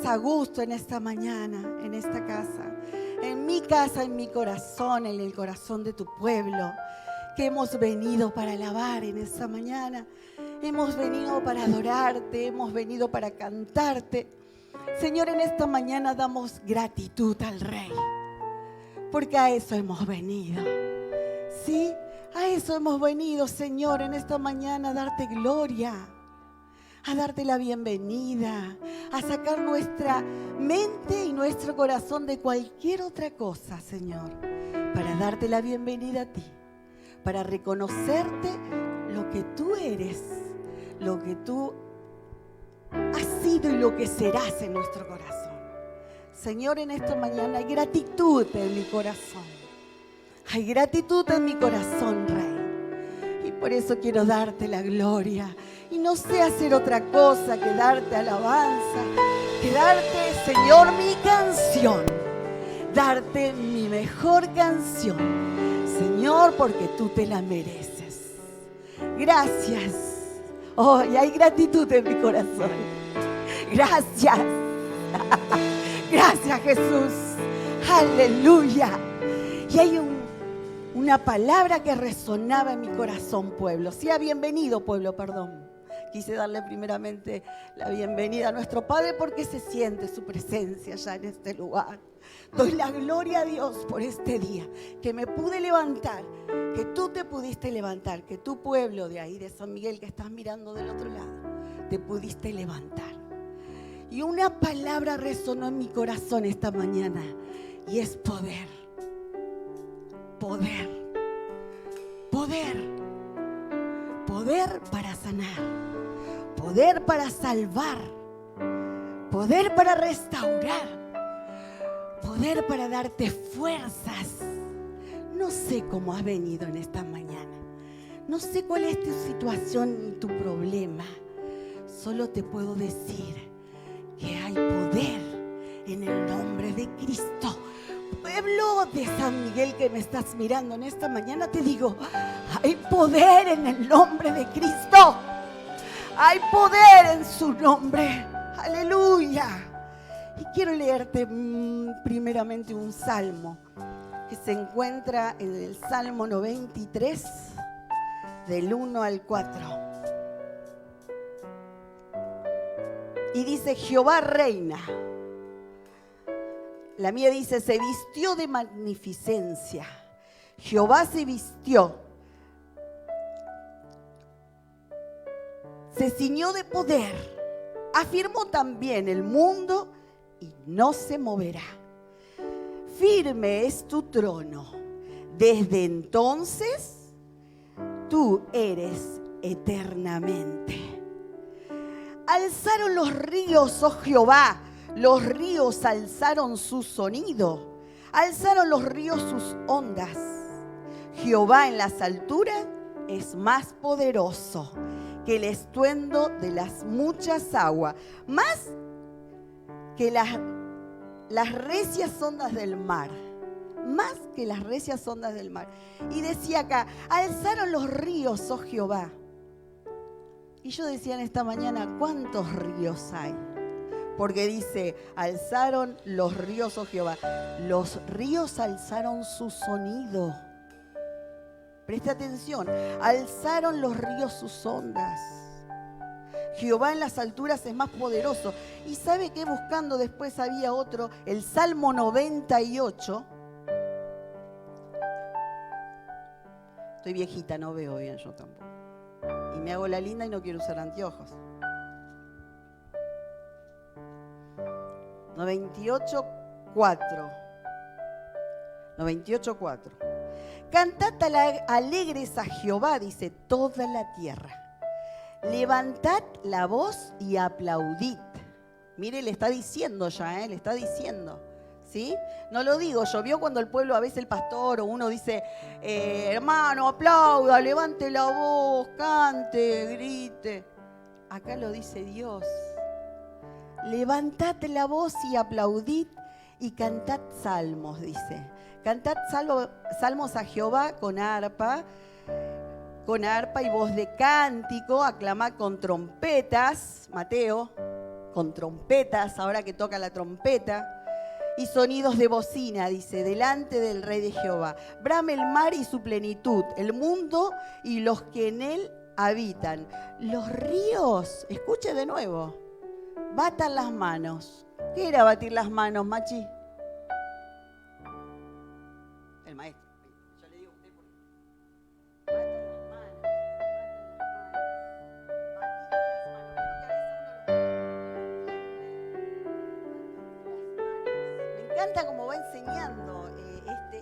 a gusto en esta mañana, en esta casa, en mi casa, en mi corazón, en el corazón de tu pueblo, que hemos venido para alabar en esta mañana. Hemos venido para adorarte, hemos venido para cantarte. Señor, en esta mañana damos gratitud al Rey, porque a eso hemos venido. Sí, a eso hemos venido, Señor, en esta mañana a darte gloria, a darte la bienvenida, a sacar nuestra mente y nuestro corazón de cualquier otra cosa, Señor, para darte la bienvenida a ti, para reconocerte lo que tú eres, lo que tú has sido y lo que serás en nuestro corazón. Señor, en esta mañana hay gratitud en mi corazón. Hay gratitud en mi corazón, Rey. Y por eso quiero darte la gloria. Y no sé hacer otra cosa que darte alabanza, que darte, Señor, mi canción. Darte mi mejor canción, Señor, porque tú te la mereces. Gracias. Oh, y hay gratitud en mi corazón. Gracias. Gracias, Jesús. Aleluya. Y hay una palabra que resonaba en mi corazón, pueblo. Sea bienvenido, pueblo, perdón. Quise darle primeramente la bienvenida a nuestro Padre porque se siente su presencia ya en este lugar. Doy la gloria a Dios por este día, que me pude levantar, que tú te pudiste levantar, que tu pueblo de ahí, de San Miguel, que estás mirando del otro lado, te pudiste levantar. Y una palabra resonó en mi corazón esta mañana, y es poder. Poder. Poder. Poder para sanar. Poder para salvar. Poder para restaurar. Poder para darte fuerzas. No sé cómo has venido en esta mañana. No sé cuál es tu situación y tu problema. Solo te puedo decir que hay poder en el nombre de Cristo. Pueblo de San Miguel que me estás mirando en esta mañana, te digo, hay poder en el nombre de Cristo. Hay poder en su nombre. Aleluya. Y quiero leerte primeramente un salmo que se encuentra en el Salmo 93, del 1 al 4. Y dice, Jehová reina. La mía dice, se vistió de magnificencia. Jehová se vistió. Se ciñó de poder. Afirmó también el mundo y no se moverá. Firme es tu trono. Desde entonces tú eres eternamente. Alzaron los ríos, oh Jehová, los ríos alzaron su sonido, alzaron los ríos sus ondas. Jehová en las alturas es más poderoso que el estruendo de las muchas aguas, más que las recias ondas del mar, más que las recias ondas del mar. Y decía acá, alzaron los ríos, oh Jehová. Y yo decía en esta mañana, ¿cuántos ríos hay? Porque dice, alzaron los ríos, oh Jehová. Los ríos alzaron su sonido. Presta atención, alzaron los ríos sus ondas. Jehová en las alturas es más poderoso. Y sabe que buscando después había otro, el Salmo 98. Estoy viejita, no veo bien yo tampoco. Y me hago la linda y no quiero usar anteojos. 98:4. 98:4. Cantad alegres a Jehová, dice toda la tierra. Levantad la voz y aplaudid. Mire, le está diciendo ya, le está diciendo. ¿Sí? No lo digo yo. ¿Vio cuando el pueblo, a veces el pastor o uno dice, hermano, aplauda, levante la voz, cante, grite? Acá lo dice Dios. Levantad la voz y aplaudid y cantad salmos, dice. Cantad salmos a Jehová con arpa y voz de cántico, aclamad con trompetas, Mateo con trompetas, ahora que toca la trompeta, y sonidos de bocina, dice, delante del Rey de Jehová. Brame el mar y su plenitud, el mundo y los que en él habitan. Los ríos, escuche de nuevo, batan las manos. ¿Qué era batir las manos, Machi? El maestro. Yo le digo a usted porque batan las manos, me encanta cómo va enseñando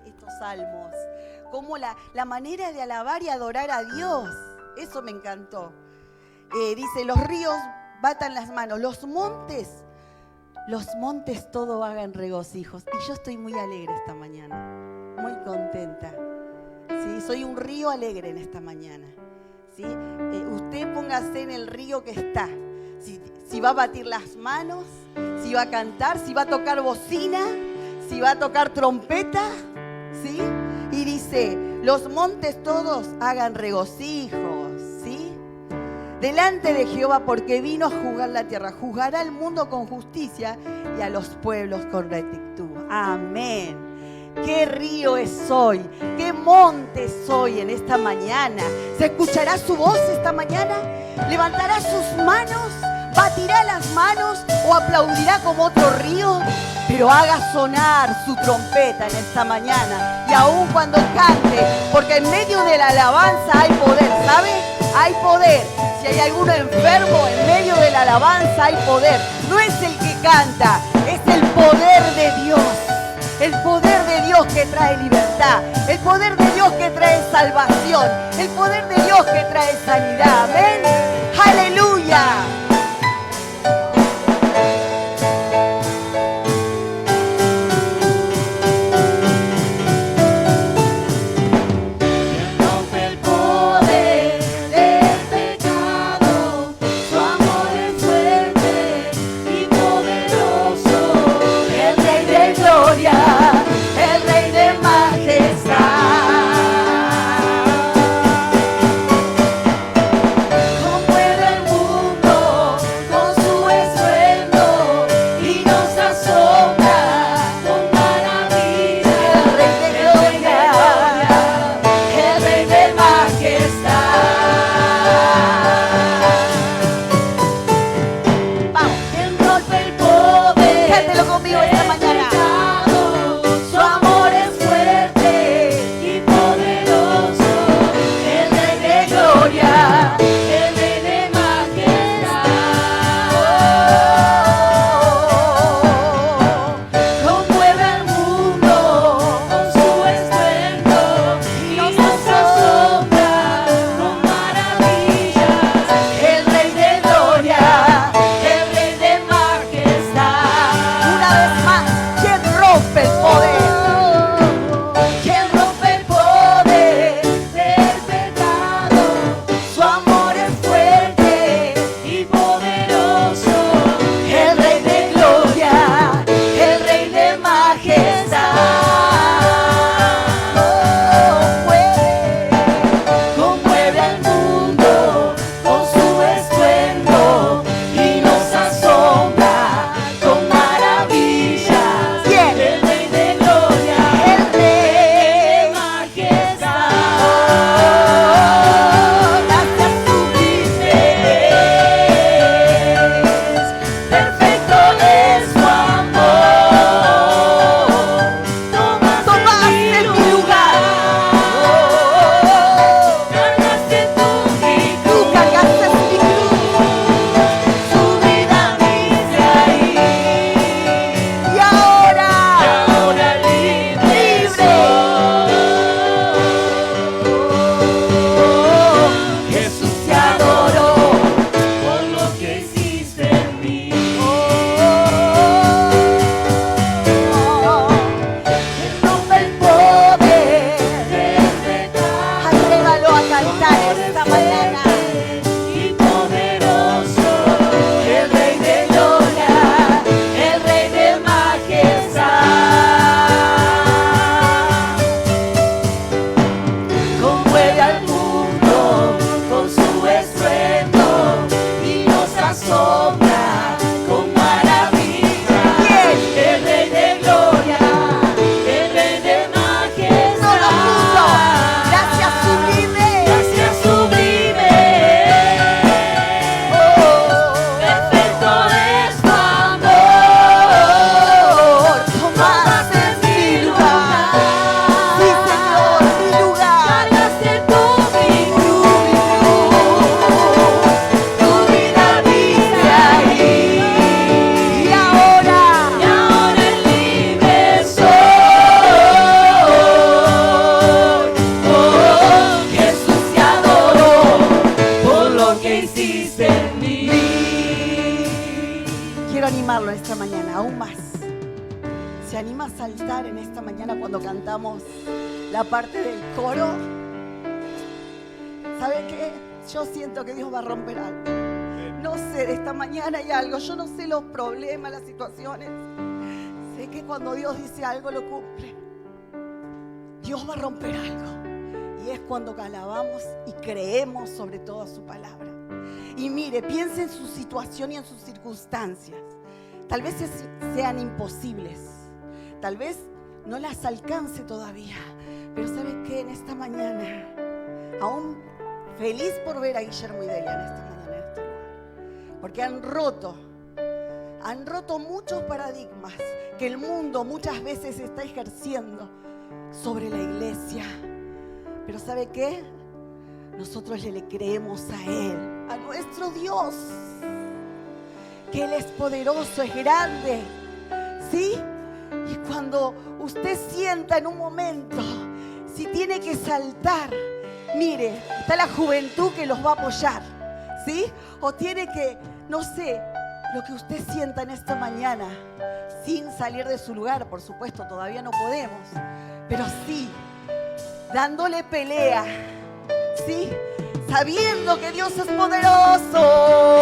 estos salmos, cómo la manera de alabar y adorar a Dios. Eso me encantó. Dice, los ríos batan las manos, los montes todo hagan regocijos. Y yo estoy muy alegre esta mañana, muy contenta. ¿Sí? Soy un río alegre en esta mañana. ¿Sí? Usted póngase en el río que está. Si va a batir las manos, si va a cantar, si va a tocar bocina, si va a tocar trompeta, ¿sí? Y dice, los montes todos hagan regocijos, ¿sí? Delante de Jehová, porque vino a juzgar la tierra, juzgará al mundo con justicia y a los pueblos con rectitud. Amén. ¿Qué río es hoy? ¿Qué monte soy en esta mañana? ¿Se escuchará su voz esta mañana? ¿Levantará sus manos? ¿Batirá las manos o aplaudirá como otro río? Pero haga sonar su trompeta en esta mañana. Y aun cuando cante, porque en medio de la alabanza hay poder, ¿sabe? Hay poder. Si hay alguno enfermo, en medio de la alabanza hay poder. No es el que canta, es el poder de Dios. El poder de Dios que trae libertad. El poder de Dios que trae salvación. El poder de Dios que trae sanidad. Amén. Aleluya. Como adorarlo esta mañana, aún más. ¿Se anima a saltar en esta mañana cuando cantamos la parte del coro? ¿Sabe qué? Yo siento que Dios va a romper algo. No sé, esta mañana hay algo. Yo no sé los problemas, las situaciones. Sé que cuando Dios dice algo lo cumple. Dios va a romper algo. Y es cuando alabamos y creemos sobre todo su palabra. Y mire, piense en su situación y en sus circunstancias. Tal vez sean imposibles. Tal vez no las alcance todavía. Pero ¿sabe qué? En esta mañana, aún feliz por ver a Guillermo y Delia en esta mañana, en este lugar. Porque han roto muchos paradigmas que el mundo muchas veces está ejerciendo sobre la iglesia. Pero ¿sabe qué? Nosotros le creemos a Él, a nuestro Dios, que Él es poderoso, es grande, ¿sí? Y cuando usted sienta en un momento, si tiene que saltar, mire, está la juventud que los va a apoyar, ¿sí? O tiene que, no sé, lo que usted sienta en esta mañana, sin salir de su lugar, por supuesto, todavía no podemos, pero sí, dándole pelea, ¿sí? Sabiendo que Dios es poderoso.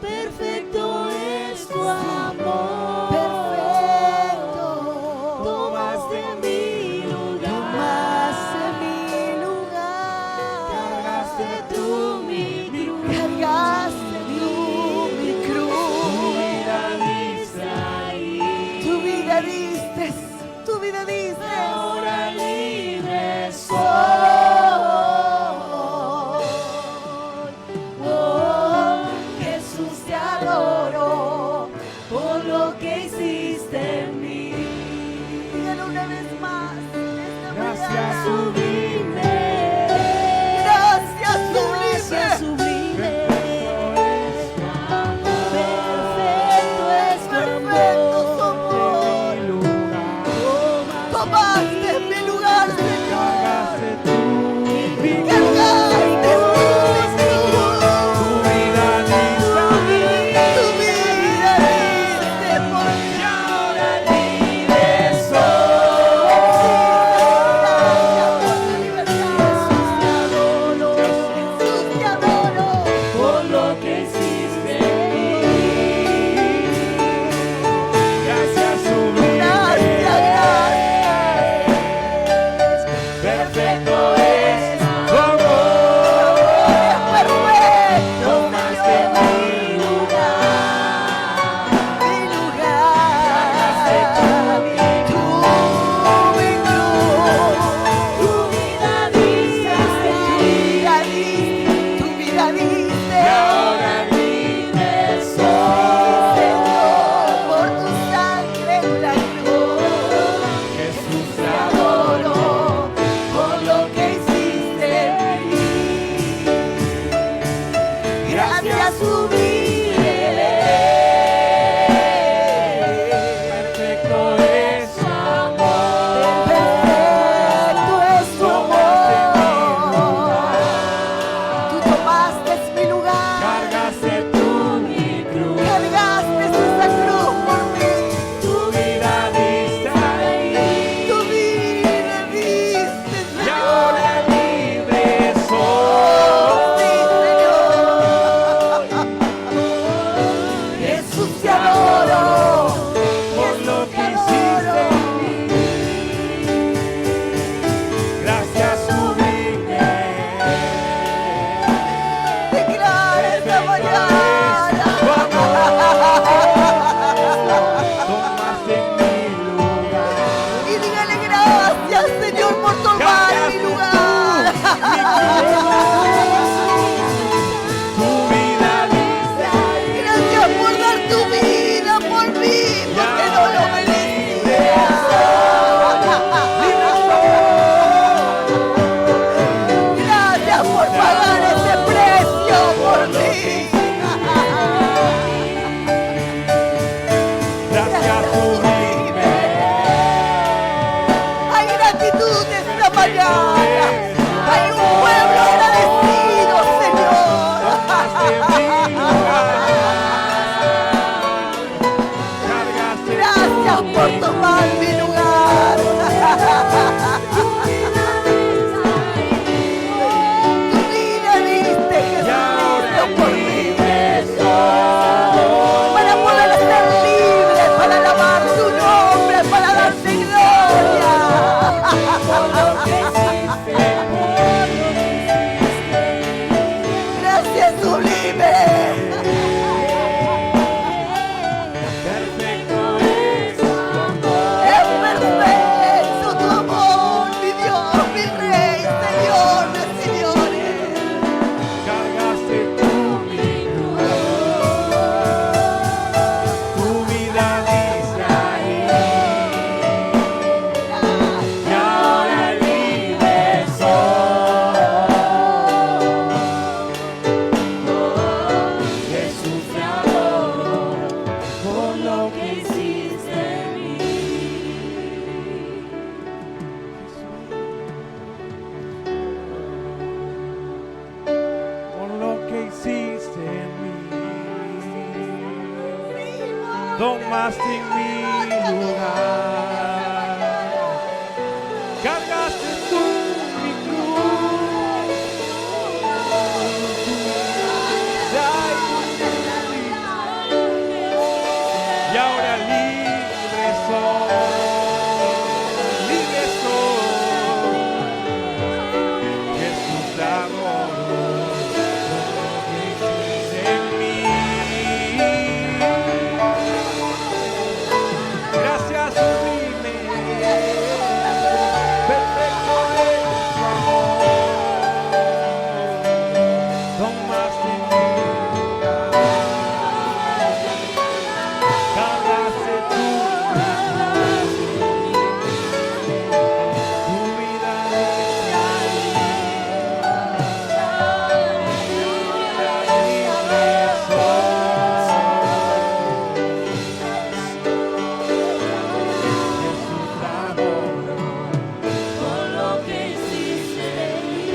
perfecto es tu amor. Perfecto. Tomaste mi lugar. Tomaste mi lugar. Cargaste tú mi cruz. Cargaste tú mi cruz. Tu vida diste ahí. Tu vida diste. Ahora libre soy. Oh, Jesús, te adoro por lo que hiciste en mí. Dígalo una vez más. Gracias, Esta mañana. Sublime. Gracias, Gracias, sublime. sublime. Perfecto es tu Perfecto su amor. amor. Tomaste mi lugar, Señor. Cargaste tú mi cruz. Cargaste tu cruz. Tu vida diste a mí. Tu vida diste por mí. Y ahora libre soy. Gracias por tu libertad. Jesús, te adoro. Por lo que hiciste en mí. Gracias, sublime. Gracias. Perfecto es tu amor. Perfecto. Tomaste mi lugar. Mi lugar. Tu cruz. Tu vida diste ahí. Tu vida diste. Y ahora Libre soy. Señor, por tu sangre en la cruz. Jesús Te adoro por lo que hiciste en mí. Gracias, sublime. perfecto es tu amor. Perfecto es tu amor. Tú tomaste mi lugar. Cargaste tú mi cruz. Cargaste esa cruz por mí. Tu vida diste ahí. Tu vida diste, Y Señor. ahora libre Sí, soy. Señor. Jesús, te adoro. Por lo que hiciste en mí. Gracias, sublime. Declara esta mañana. Tomaste mi lugar. Y dígale gracias, Señor, por tomar mi lugar. Tu vida diste ahí. Gracias por dar tu vida por mí, porque no lo merecía. Gracias por pagar ese precio por mí. Gracias, sublime. Hay gratitud esta mañana. Hay un pueblo agradecido, Señor. Cargaste Gracias por tomar mi lugar. Tu vida diste, Jesucristo, por mí. Para poder ser libre, para alabar tu nombre, para darte gloria. Gracias, sublime. perfecto es tu amor. Es perfecto tu amor, mi Dios, mi Rey, Señor de señores. Cargaste tú mi cruz. Tu vida diste ahí. Y ahora libre soy. Jesús, te adoro por lo que hiciste en mí. por lo que hiciste en mí. Tomaste mi lugar. Cargaste tú mi cruz. Tu vida diste ahí. ahora libre soy. Jesús te adoro en mí. Gracias, sublime, perfecto es tu amor. Tomaste mi lugar, cargaste tu vida Por lo que hiciste en mí.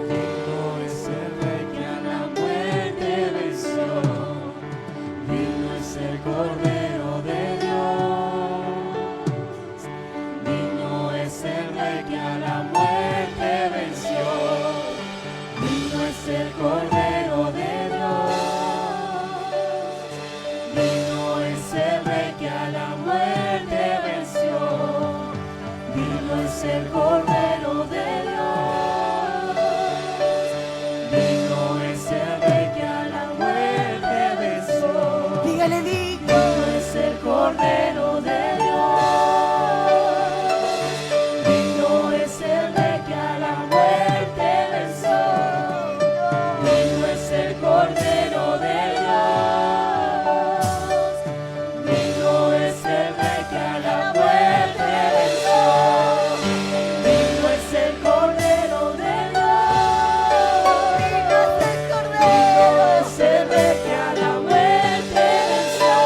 Digno es el rey Que a la muerte venció, digno es el Cordero de Dios, digno es el Rey que a la muerte venció, digno es el Cordero de Dios, digno es el Rey que a la muerte venció, digno es el Cordero de Dios. Digno es el Rey que a la muerte venció. Dígale, digno. Digno es el Cordero de Dios. Digno es el Rey que a la muerte venció. Digno es el Cordero de Dios. Digno es el Rey que a la muerte venció. Digno es el Cordero de Dios. Digno es el Rey que a la muerte venció.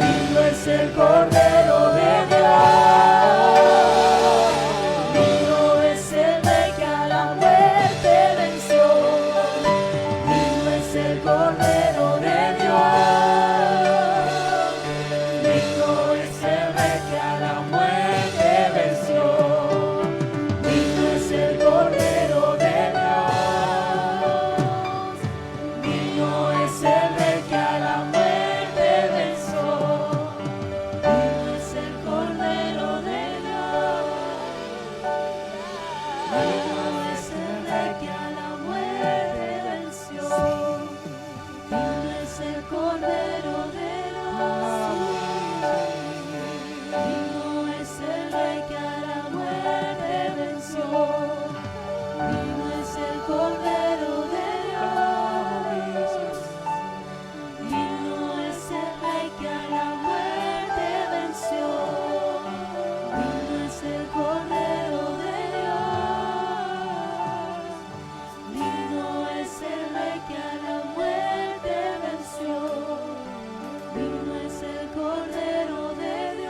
Digno es el Cordero de Dios. Digno es el Rey que a la muerte venció. Digno es el Cordero de Dios. Digno es el Rey que a la muerte venció. Digno es el Cordero de Dios. Digno es el Rey que a la muerte venció. Digno es el Cordero de Dios. Digno es el Rey que a la muerte venció. Digno es el Cordero de Dios. Digno es el Rey que a la muerte venció. Digno es el Cordero de Dios. Digno es el Rey que a la muerte venció. Digno es el Cordero de Dios. Digno es el Rey que a la muerte venció. Digno es el Cordero de Él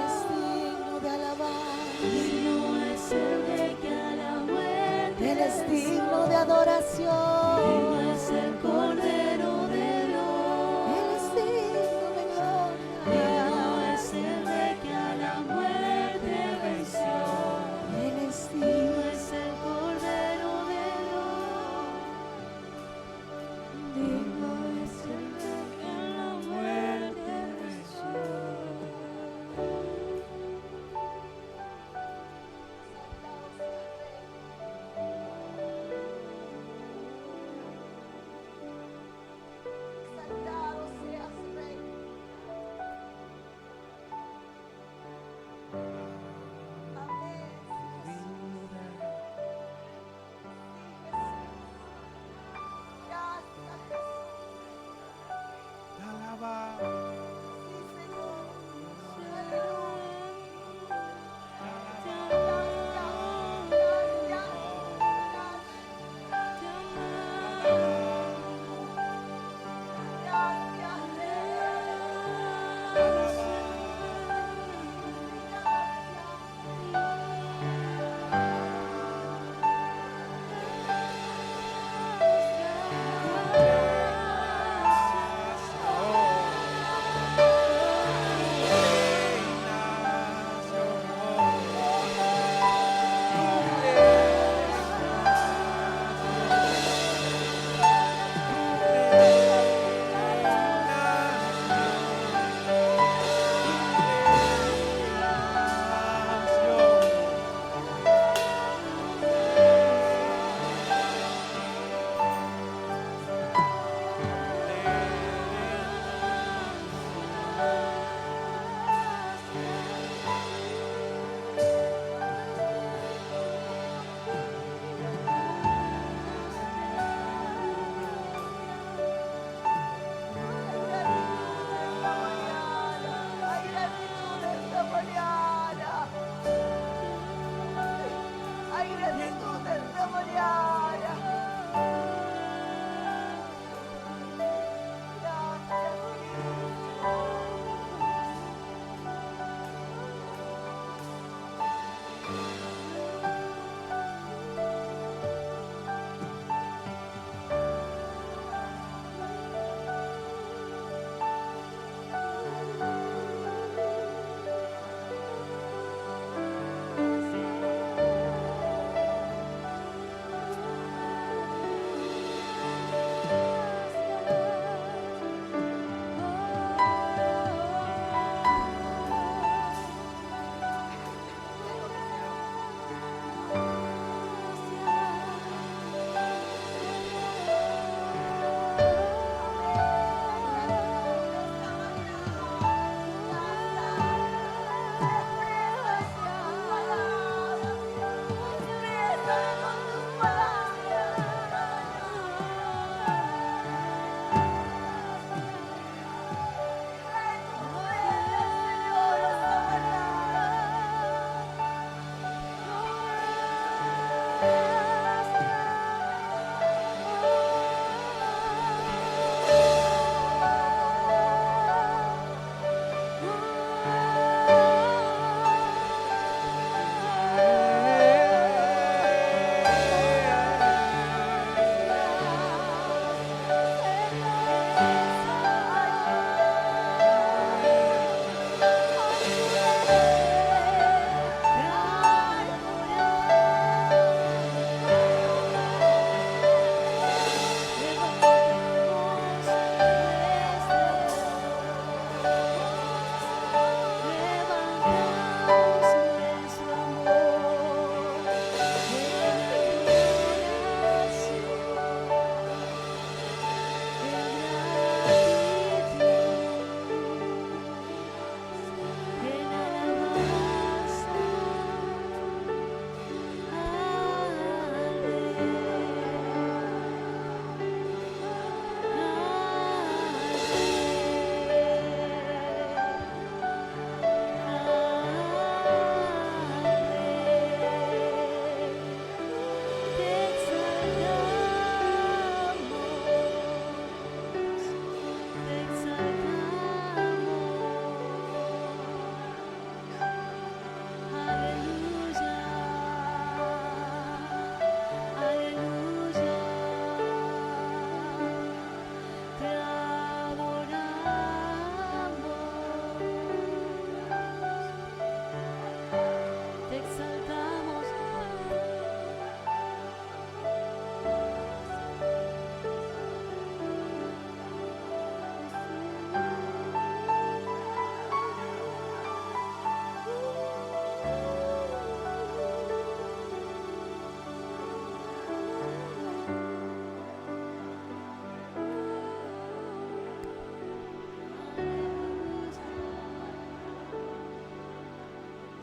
es Dios. digno de alabar. Digno es el Rey que a la muerte Él es venció. digno de adoración. Digno es el Cordero de Él es Dios. digno de Digno gloria. es el Rey que a la muerte venció. Él es Digno digno. es el Cordero de Dios. Digno es el Rey que a la muerte venció.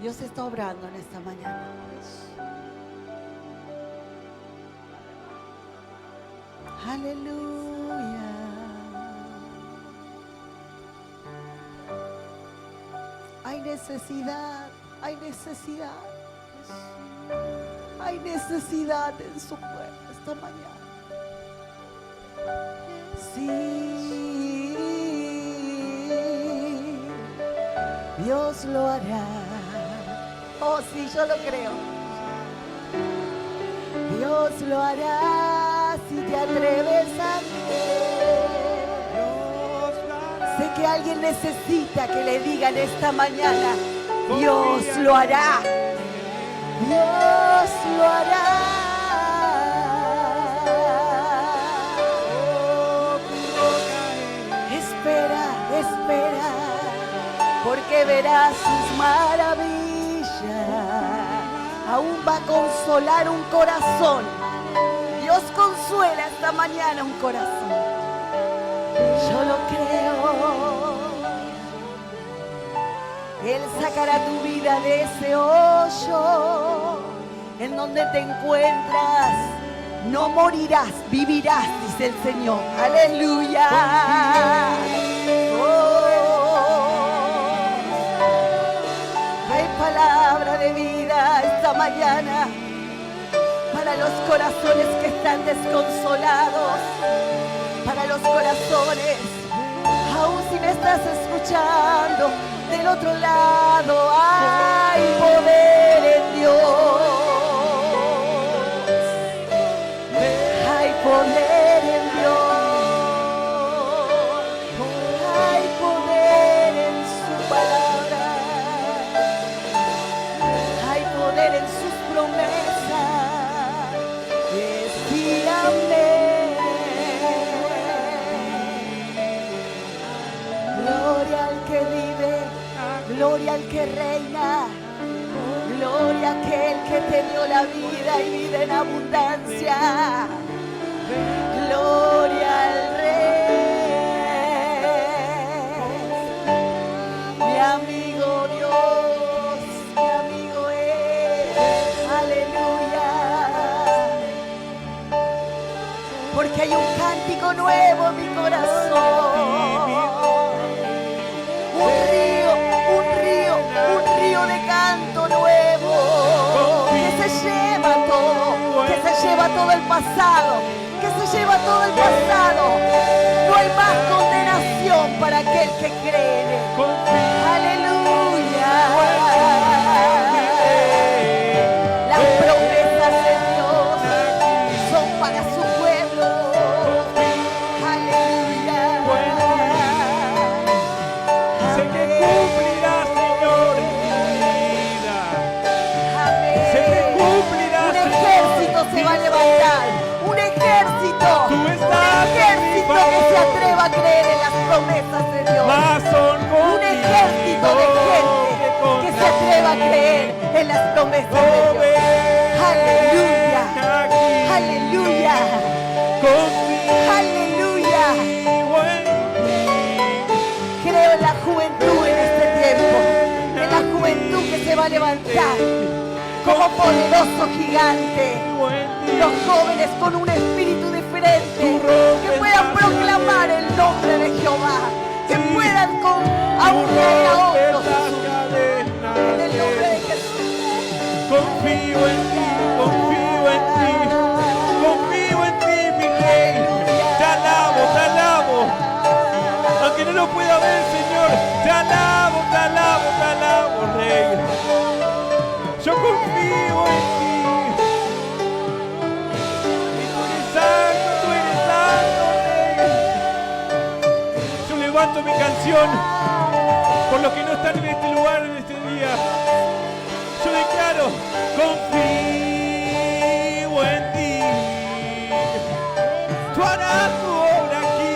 Dios está obrando en esta mañana. Aleluya. Hay necesidad, hay necesidad. Hay necesidad en su pueblo esta mañana. Sí, Dios lo hará. Oh, sí, yo lo creo. Dios lo hará si te atreves a creer. Sé que alguien necesita que le digan esta mañana, Dios lo hará. Dios lo hará. Espera, espera, porque verás sus maravillas. Aún va a consolar un corazón. Dios consuela esta mañana un corazón. Yo lo creo. Él sacará tu vida de ese hoyo en donde te encuentras. No morirás, vivirás, dice el Señor. Aleluya. Hay palabra de vida esta mañana para los corazones que están desconsolados, para los corazones, aún si me estás escuchando del otro lado, hay poder en Dios. Hay poder en Dios. Hay poder en su palabra. Hay poder en sus promesas. Decíame. Gloria al que vive. Gloria al que reina, gloria a aquel que te dio la vida y vida en abundancia. Gloria al Rey, mi amigo Dios, mi amigo es. Aleluya. Porque hay un cántico nuevo en mi corazón. Un río de canto nuevo que se lleva todo el pasado, no hay más condenación para aquel que cree. Aleluya. Las promesas de Dios son para su pueblo. Aleluya. Sé que cumplirá, Señor, en mi vida. Sé que cumplirá, un ejército se va a levantar. Un ejército que se atreva a creer en las promesas de Dios. Un ejército de gente que se atreva a creer en las promesas de Dios. Aleluya. Aleluya. Aleluya. Creo en la juventud en este tiempo. En la juventud que se va a levantar como poderoso gigante. Los jóvenes con un espíritu diferente, que puedan proclamar el nombre de Jehová, que puedan aunque a otros en el nombre de Jesús. Confío en ti, confío en ti, confío en ti, mi Rey. Te alabo, aunque no lo pueda ver, Señor. Te alabo, Rey. Yo confío en ti. Levanto mi canción por los que no están en este lugar en este día. Yo declaro, confío en ti. Tú harás tu obra aquí.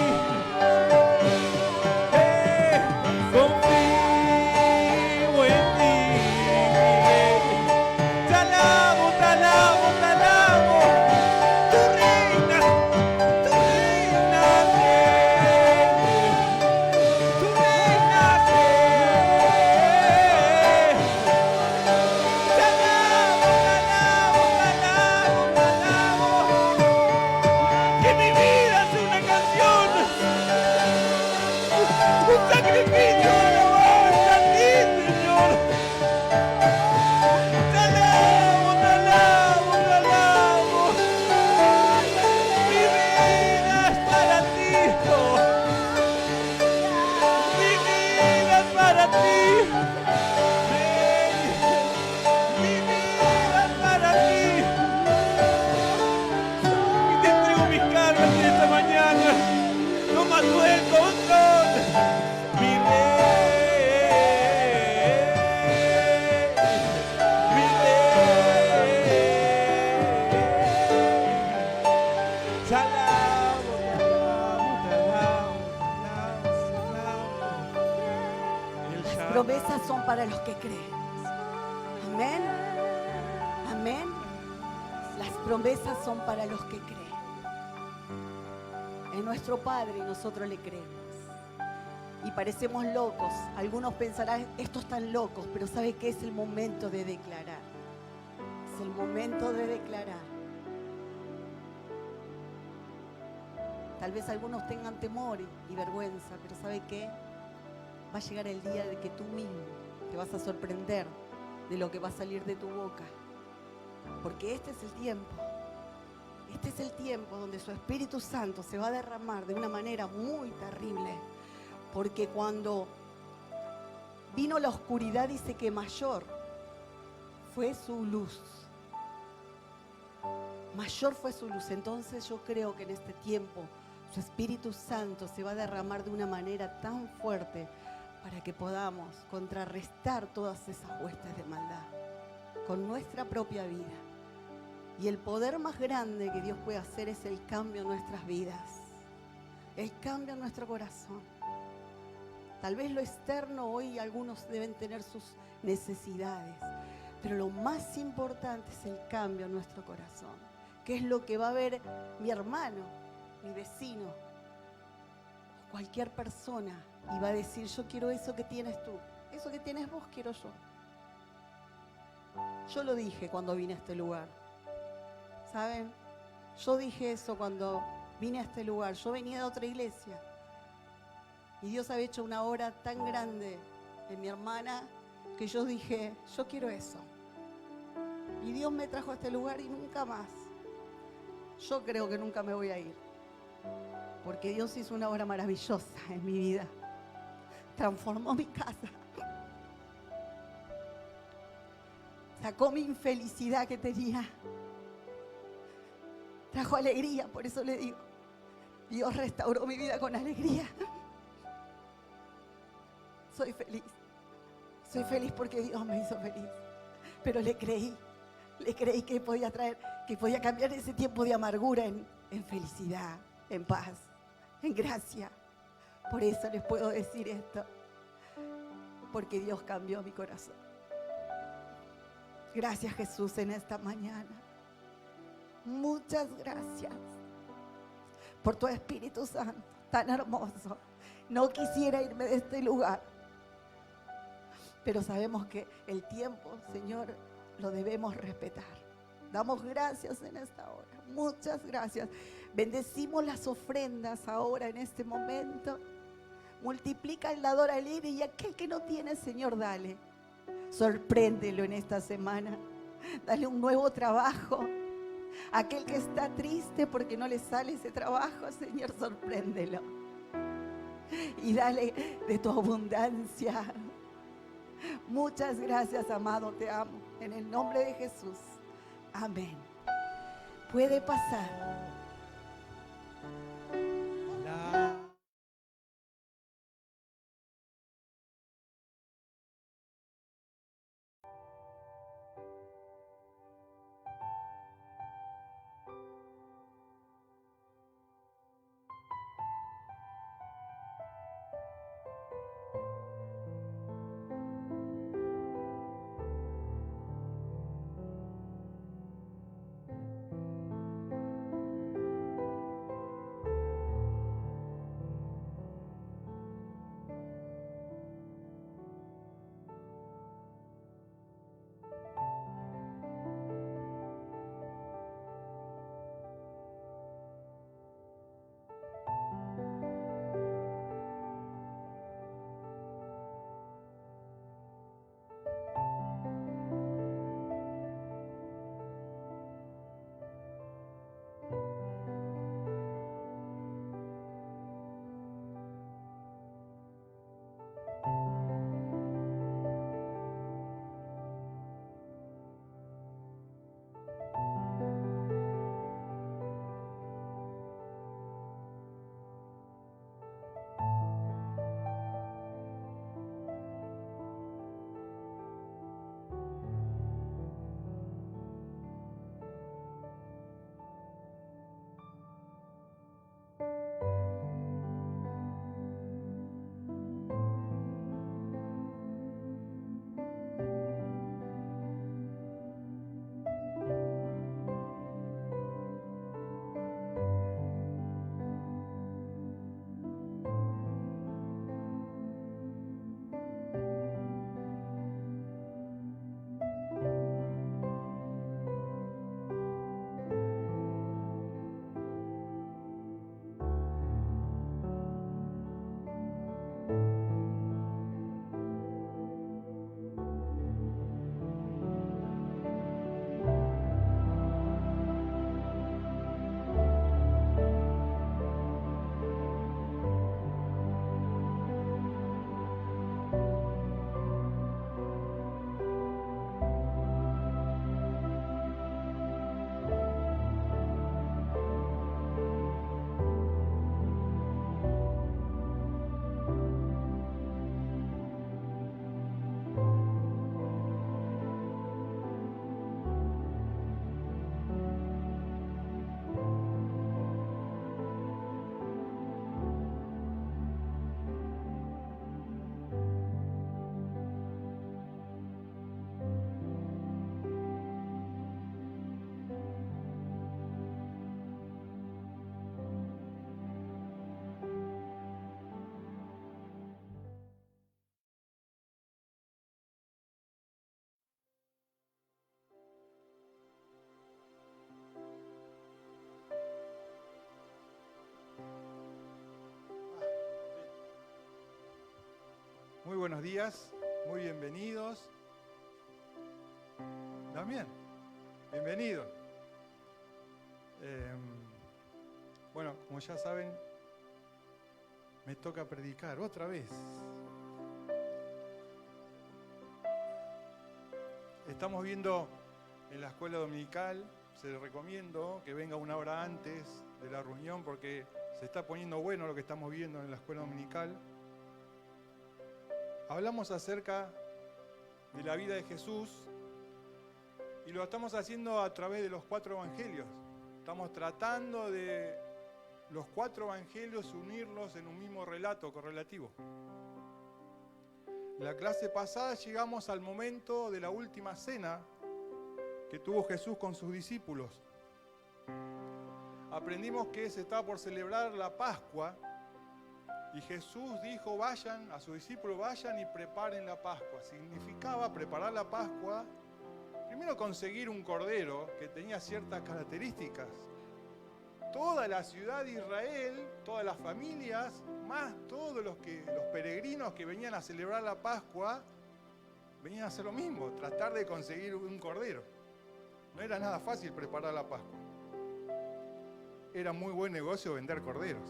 Confío en ti. Te alabo, te alabo, te alabo. Tú reinas, Rey. son para los que creen. Amén. Amén. Las promesas son para los que creen. Es nuestro Padre y nosotros le creemos. Y parecemos locos. Algunos pensarán, estos están locos, pero ¿sabe qué? Es el momento de declarar. Es el momento de declarar. Tal vez algunos tengan temor y vergüenza, pero ¿sabe qué? Va a llegar el día de que tú mismo te vas a sorprender de lo que va a salir de tu boca. Porque este es el tiempo. Este es el tiempo donde su Espíritu Santo se va a derramar de una manera muy terrible. Porque cuando vino la oscuridad, dice que mayor fue su luz. Mayor fue su luz. Entonces yo creo que en este tiempo su Espíritu Santo se va a derramar de una manera tan fuerte para que podamos contrarrestar todas esas huestes de maldad con nuestra propia vida. Y el poder más grande que Dios puede hacer es el cambio en nuestras vidas, el cambio en nuestro corazón. Tal vez lo externo hoy algunos deben tener sus necesidades, pero lo más importante es el cambio en nuestro corazón, que es lo que va a ver mi hermano, mi vecino, o cualquier persona, y va a decir, yo quiero eso que tienes tú, eso que tienes vos quiero yo. Yo lo dije cuando vine a este lugar, ¿saben? Yo dije eso cuando vine a este lugar. Yo venía de otra iglesia y Dios había hecho una obra tan grande en mi hermana que yo dije, yo quiero eso. Y Dios me trajo a este lugar y nunca más. Yo creo que nunca me voy a ir, porque Dios hizo una obra maravillosa en mi vida. Transformó mi casa. Sacó mi infelicidad que tenía. Trajo alegría, por eso le digo, Dios restauró mi vida con alegría. Soy feliz porque Dios me hizo feliz. Pero le creí que podía traer, que podía cambiar ese tiempo de amargura en felicidad, en paz, en gracia. Por eso les puedo decir esto, porque Dios cambió mi corazón. Gracias, Jesús, en esta mañana. Muchas gracias por tu Espíritu Santo tan hermoso. No quisiera irme de este lugar, pero sabemos que el tiempo, Señor, lo debemos respetar. Damos gracias en esta hora. Muchas gracias. Bendecimos las ofrendas ahora en este momento. Multiplica el dador alegre, y aquel que no tiene, Señor, dale. Sorpréndelo en esta semana. Dale un nuevo trabajo. Aquel que está triste porque no le sale ese trabajo, Señor, sorpréndelo. Y dale de tu abundancia. Muchas gracias, amado, te amo. En el nombre de Jesús. Amén. Puede pasar. días, muy bienvenidos. También, bienvenidos. Bueno, como ya saben, me toca predicar otra vez. Estamos viendo en la escuela dominical, se les recomiendo que venga una hora antes de la reunión porque se está poniendo bueno lo que estamos viendo en la escuela dominical. Hablamos acerca de la vida de Jesús y lo estamos haciendo a través de los 4 evangelios. Estamos tratando de los 4 evangelios unirlos en un mismo relato correlativo. La clase pasada llegamos al momento de la última cena que tuvo Jesús con sus discípulos. Aprendimos que se estaba por celebrar la Pascua y Jesús dijo, vayan, a sus discípulos, vayan y preparen la Pascua. Significaba preparar la Pascua, primero conseguir un cordero que tenía ciertas características. Toda la ciudad de Israel, todas las familias, más todos los peregrinos que venían a celebrar la Pascua, venían a hacer lo mismo, tratar de conseguir un cordero. No era nada fácil preparar la Pascua. Era muy buen negocio vender corderos.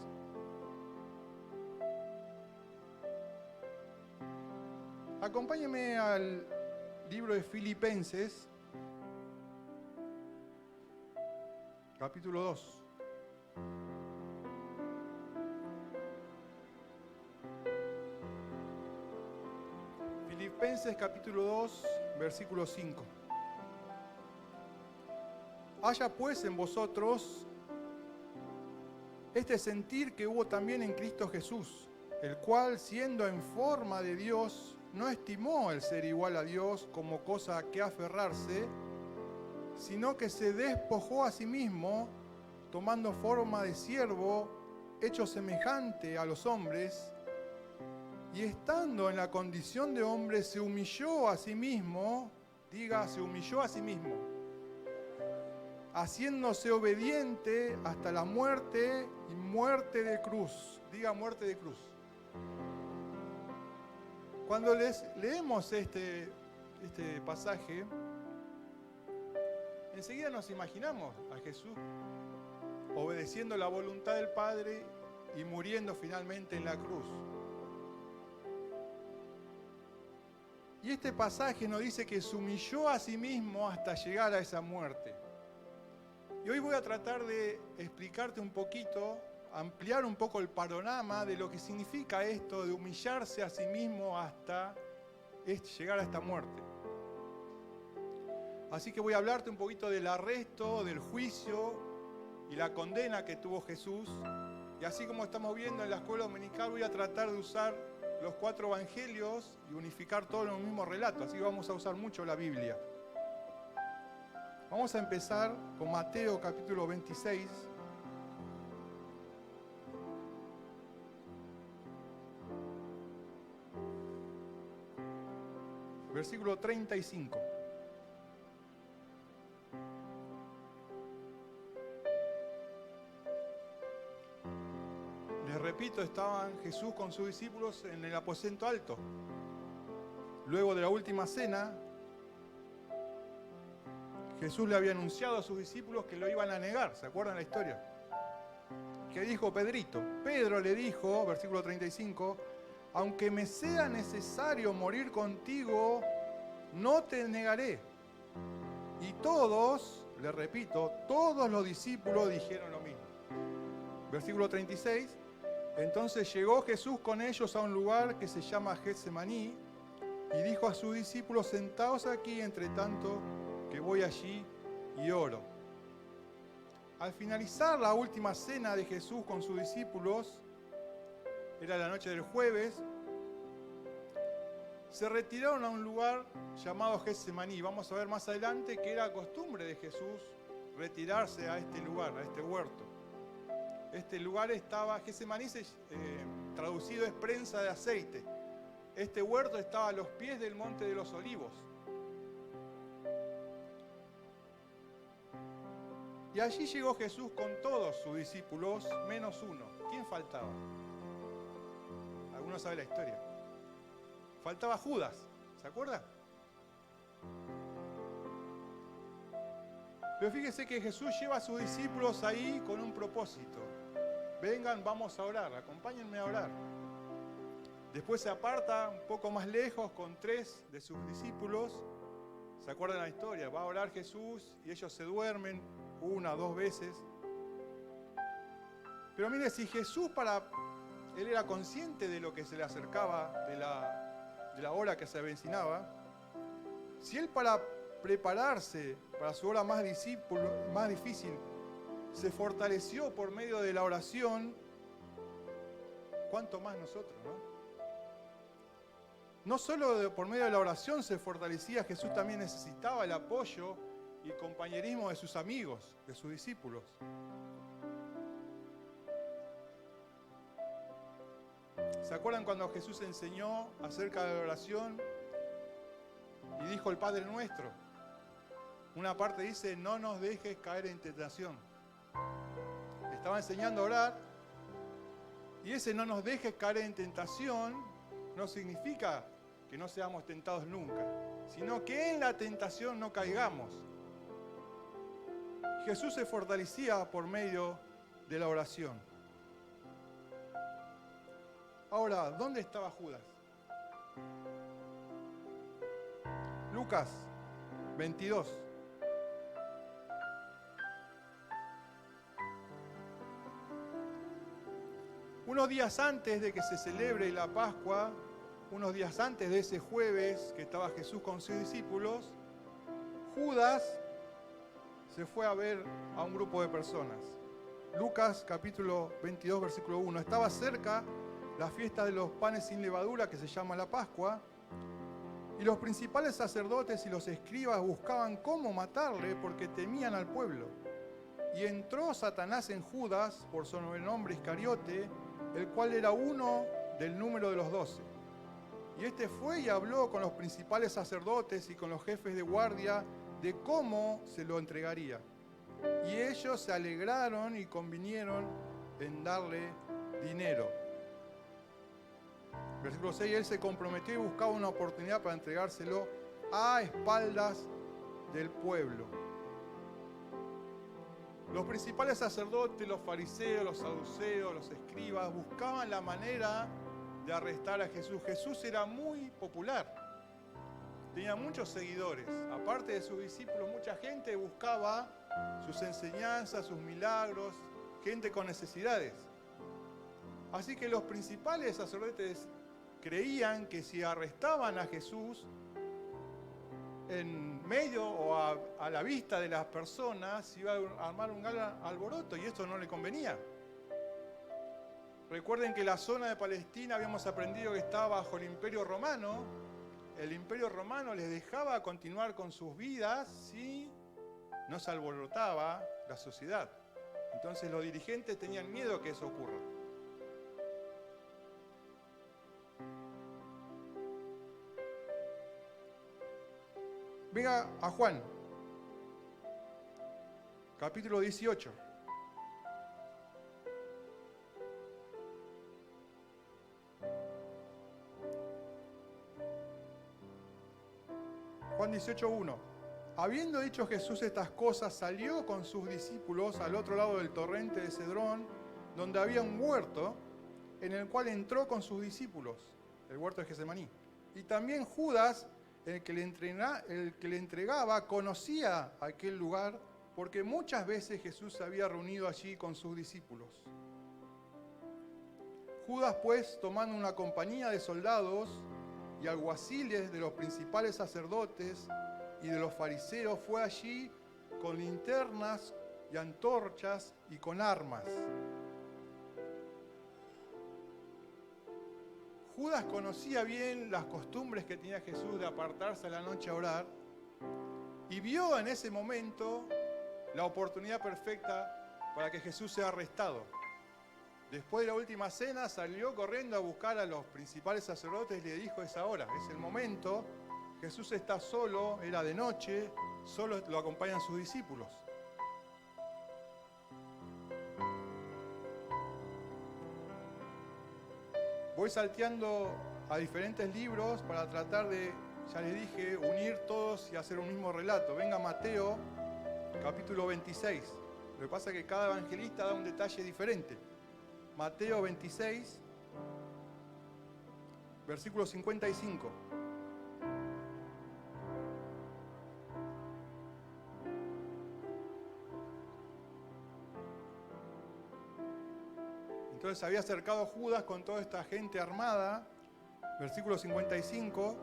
Acompáñenme al libro de Filipenses, capítulo 2. Filipenses capítulo 2, versículo 5. Haya pues en vosotros este sentir que hubo también en Cristo Jesús, el cual, siendo en forma de Dios, no estimó el ser igual a Dios como cosa a que aferrarse, sino que se despojó a sí mismo, tomando forma de siervo, hecho semejante a los hombres, y estando en la condición de hombre, se humilló a sí mismo, diga, se humilló a sí mismo, haciéndose obediente hasta la muerte y muerte de cruz. Diga, muerte de cruz. Cuando leemos este pasaje, enseguida nos imaginamos a Jesús obedeciendo la voluntad del Padre y muriendo finalmente en la cruz. Y este pasaje nos dice que se humilló a sí mismo hasta llegar a esa muerte. Y hoy voy a tratar de explicarte un poquito, ampliar un poco el panorama de lo que significa esto de humillarse a sí mismo hasta llegar a esta muerte. Así que voy a hablarte un poquito del arresto, del juicio y la condena que tuvo Jesús. Y así como estamos viendo en la escuela dominical, voy a tratar de usar los 4 evangelios y unificar todo en un mismo relato. Así que vamos a usar mucho la Biblia. Vamos a empezar con Mateo capítulo 26. Versículo 35. Les repito, estaban Jesús con sus discípulos en el aposento alto. Luego de la última cena, Jesús le había anunciado a sus discípulos que lo iban a negar. ¿Se acuerdan la historia? ¿Qué dijo Pedrito? Pedro le dijo, versículo 35, aunque me sea necesario morir contigo, no te negaré. Y todos, le repito, todos los discípulos dijeron lo mismo. Versículo 36, entonces llegó Jesús con ellos a un lugar que se llama Getsemaní y dijo a sus discípulos, sentaos aquí entre tanto que voy allí y oro. Al finalizar la última cena de Jesús con sus discípulos, era la noche del jueves, se retiraron a un lugar llamado Getsemaní. Vamos a ver más adelante que era costumbre de Jesús retirarse a este lugar, a este huerto. Este lugar estaba, Getsemaní traducido es prensa de aceite. Este huerto estaba a los pies del Monte de los Olivos. Y allí llegó Jesús con todos sus discípulos, menos uno. ¿Quién faltaba? ¿Alguno sabe la historia? faltaba Judas, ¿se acuerdan? Pero fíjese que Jesús lleva a sus discípulos ahí con un propósito. Vengan, vamos a orar, acompáñenme a orar. Después se aparta un poco más lejos con 3 de sus discípulos. ¿Se acuerdan la historia? Va a orar Jesús y ellos se duermen 1 o 2 veces. Pero mire, si Jesús él era consciente de lo que se le acercaba, de la hora que se avecinaba, si él para prepararse para su hora más difícil se fortaleció por medio de la oración, ¿cuánto más nosotros, no? No solo por medio de la oración se fortalecía, Jesús también necesitaba el apoyo y el compañerismo de sus amigos, de sus discípulos. ¿Se acuerdan cuando Jesús enseñó acerca de la oración y dijo el Padre Nuestro? Una parte dice, no nos dejes caer en tentación. Estaba enseñando a orar y ese no nos dejes caer en tentación no significa que no seamos tentados nunca, sino que en la tentación no caigamos. Jesús se fortalecía por medio de la oración. Ahora, ¿dónde estaba Judas? Lucas 22. Unos días antes de que se celebre la Pascua, unos días antes de ese jueves que estaba Jesús con sus discípulos, Judas se fue a ver a un grupo de personas. Lucas capítulo 22, versículo 1. Estaba cerca la fiesta de los panes sin levadura, que se llama la Pascua, y los principales sacerdotes y los escribas buscaban cómo matarle porque temían al pueblo. Y entró Satanás en Judas, por sobrenombre Iscariote, el cual era uno del número de los 12. Y este fue y habló con los principales sacerdotes y con los jefes de guardia de cómo se lo entregaría. Y ellos se alegraron y convinieron en darle dinero. Versículo 6, él se comprometió y buscaba una oportunidad para entregárselo a espaldas del pueblo. Los principales sacerdotes, los fariseos, los saduceos, los escribas buscaban la manera de arrestar a Jesús. Jesús era muy popular, tenía muchos seguidores. Aparte de sus discípulos, mucha gente buscaba sus enseñanzas, sus milagros, gente con necesidades. Así que los principales sacerdotes creían que si arrestaban a Jesús en medio o a la vista de las personas, se iba a armar un gran alboroto y esto no le convenía. Recuerden que la zona de Palestina habíamos aprendido que estaba bajo el Imperio Romano. El Imperio Romano les dejaba continuar con sus vidas si no se alborotaba la sociedad. Entonces los dirigentes tenían miedo que eso ocurra. Venga a Juan, capítulo 18. Juan 18:1. Habiendo dicho Jesús estas cosas, salió con sus discípulos al otro lado del torrente de Cedrón, donde había un huerto, en el cual entró con sus discípulos, el huerto de Getsemaní. Y también Judas, el que le entregaba, conocía aquel lugar, porque muchas veces Jesús se había reunido allí con sus discípulos. Judas, pues, tomando una compañía de soldados y alguaciles de los principales sacerdotes y de los fariseos, fue allí con linternas y antorchas y con armas. Judas conocía bien las costumbres que tenía Jesús de apartarse a la noche a orar y vio en ese momento la oportunidad perfecta para que Jesús sea arrestado. Después de la última cena salió corriendo a buscar a los principales sacerdotes y le dijo: es ahora, es el momento. Jesús está solo, era de noche, solo lo acompañan sus discípulos. Voy salteando a diferentes libros para tratar de, ya les dije, unir todos y hacer un mismo relato. Venga Mateo, capítulo 26. Lo que pasa es que cada evangelista da un detalle diferente. Mateo 26, versículo 55. Entonces se había acercado Judas con toda esta gente armada. Versículo 55.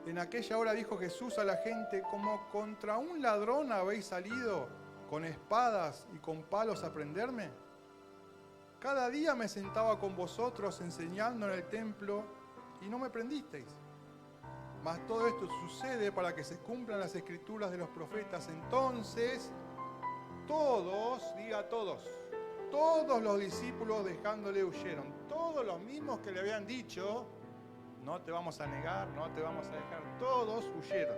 En aquella hora dijo Jesús a la gente: ¿como contra un ladrón habéis salido con espadas y con palos a prenderme? Cada día me sentaba con vosotros enseñando en el templo y no me prendisteis. Mas todo esto sucede para que se cumplan las escrituras de los profetas. Entonces, todos, diga todos los discípulos dejándole huyeron. Todos los mismos que le habían dicho: no te vamos a negar, no te vamos a dejar. Todos huyeron.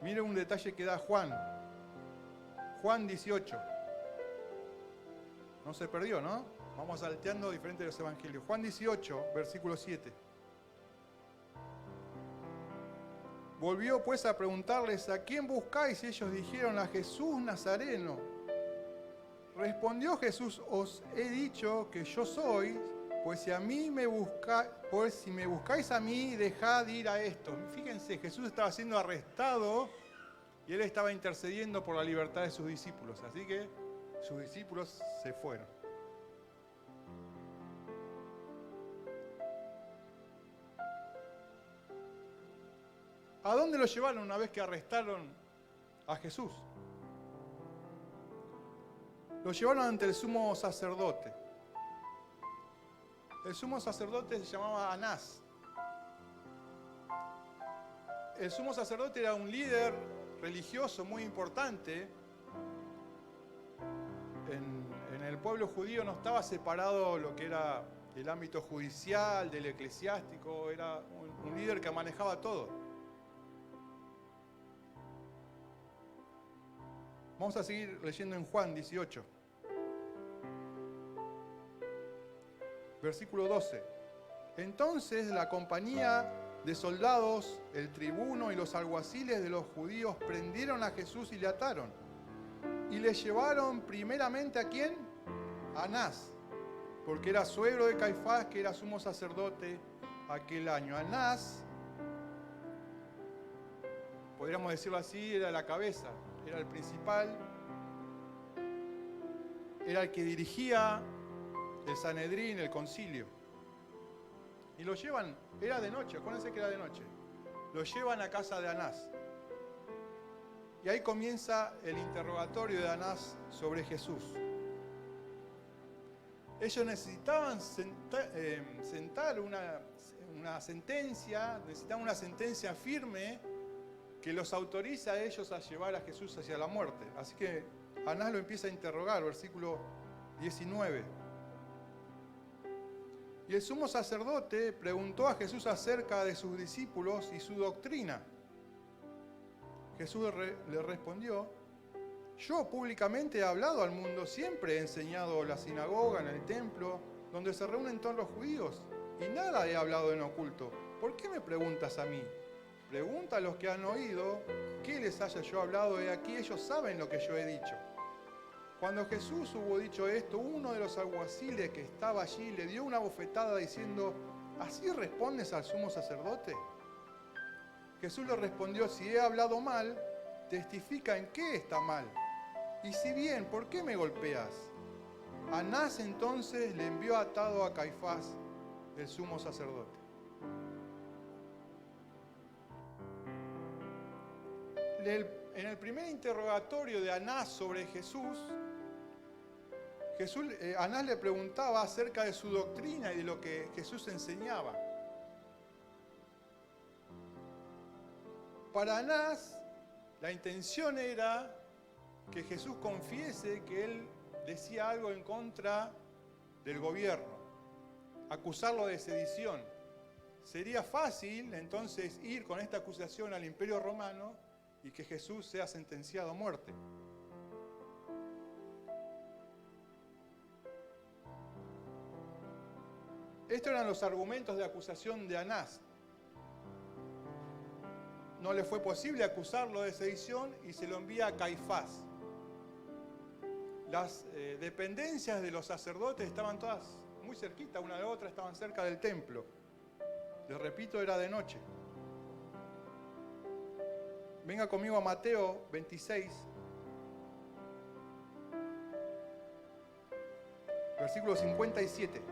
Mire un detalle que da Juan. Juan 18. No se perdió, ¿no? Vamos salteando diferentes de los evangelios. Juan 18, versículo 7. Volvió pues a preguntarles: ¿a quién buscáis? Y ellos dijeron: a Jesús Nazareno. Respondió Jesús: os he dicho que yo soy, pues si me buscáis a mí, dejad ir a estos. Fíjense, Jesús estaba siendo arrestado y él estaba intercediendo por la libertad de sus discípulos. Así que sus discípulos se fueron. ¿A dónde lo llevaron una vez que arrestaron a Jesús? Lo llevaron ante el sumo sacerdote. El sumo sacerdote se llamaba Anás. El sumo sacerdote era un líder religioso muy importante. En el pueblo judío no estaba separado lo que era el ámbito judicial, del eclesiástico. Era un líder que manejaba todo. Vamos a seguir leyendo en Juan 18. Versículo 12. Entonces la compañía de soldados, el tribuno y los alguaciles de los judíos prendieron a Jesús y le ataron. Y le llevaron primeramente ¿a quién? A Anás, porque era suegro de Caifás, que era sumo sacerdote aquel año. Anás, podríamos decirlo así, era la cabeza. Era el principal, era el que dirigía el Sanedrín, el concilio. Y lo llevan, era de noche, acuérdense que era de noche. Lo llevan a casa de Anás. Y ahí comienza el interrogatorio de Anás sobre Jesús. Ellos necesitaban sentar una sentencia, necesitaban una sentencia firme que los autoriza a ellos a llevar a Jesús hacia la muerte. Así que Anás lo empieza a interrogar, versículo 19. Y el sumo sacerdote preguntó a Jesús acerca de sus discípulos y su doctrina. Jesús le respondió: yo públicamente he hablado al mundo, siempre he enseñado en la sinagoga, en el templo, donde se reúnen todos los judíos, y nada he hablado en oculto. ¿Por qué me preguntas a mí? Pregunta a los que han oído qué les haya yo hablado, y aquí ellos saben lo que yo he dicho. Cuando Jesús hubo dicho esto, uno de los alguaciles que estaba allí le dio una bofetada diciendo: ¿así respondes al sumo sacerdote? Jesús le respondió: si he hablado mal, testifica en qué está mal. Y si bien, ¿por qué me golpeas? Anás entonces le envió atado a Caifás, el sumo sacerdote. En el primer interrogatorio de Anás sobre Jesús, Anás le preguntaba acerca de su doctrina y de lo que Jesús enseñaba. Para Anás, la intención era que Jesús confiese que él decía algo en contra del gobierno, acusarlo de sedición. Sería fácil entonces ir con esta acusación al Imperio Romano y que Jesús sea sentenciado a muerte. Estos eran los argumentos de acusación de Anás. No le fue posible acusarlo de sedición y se lo envía a Caifás. Las dependencias de los sacerdotes estaban todas muy cerquita una de otra, estaban cerca del templo. Les repito, era de noche. Venga conmigo a Mateo 26, versículo 57.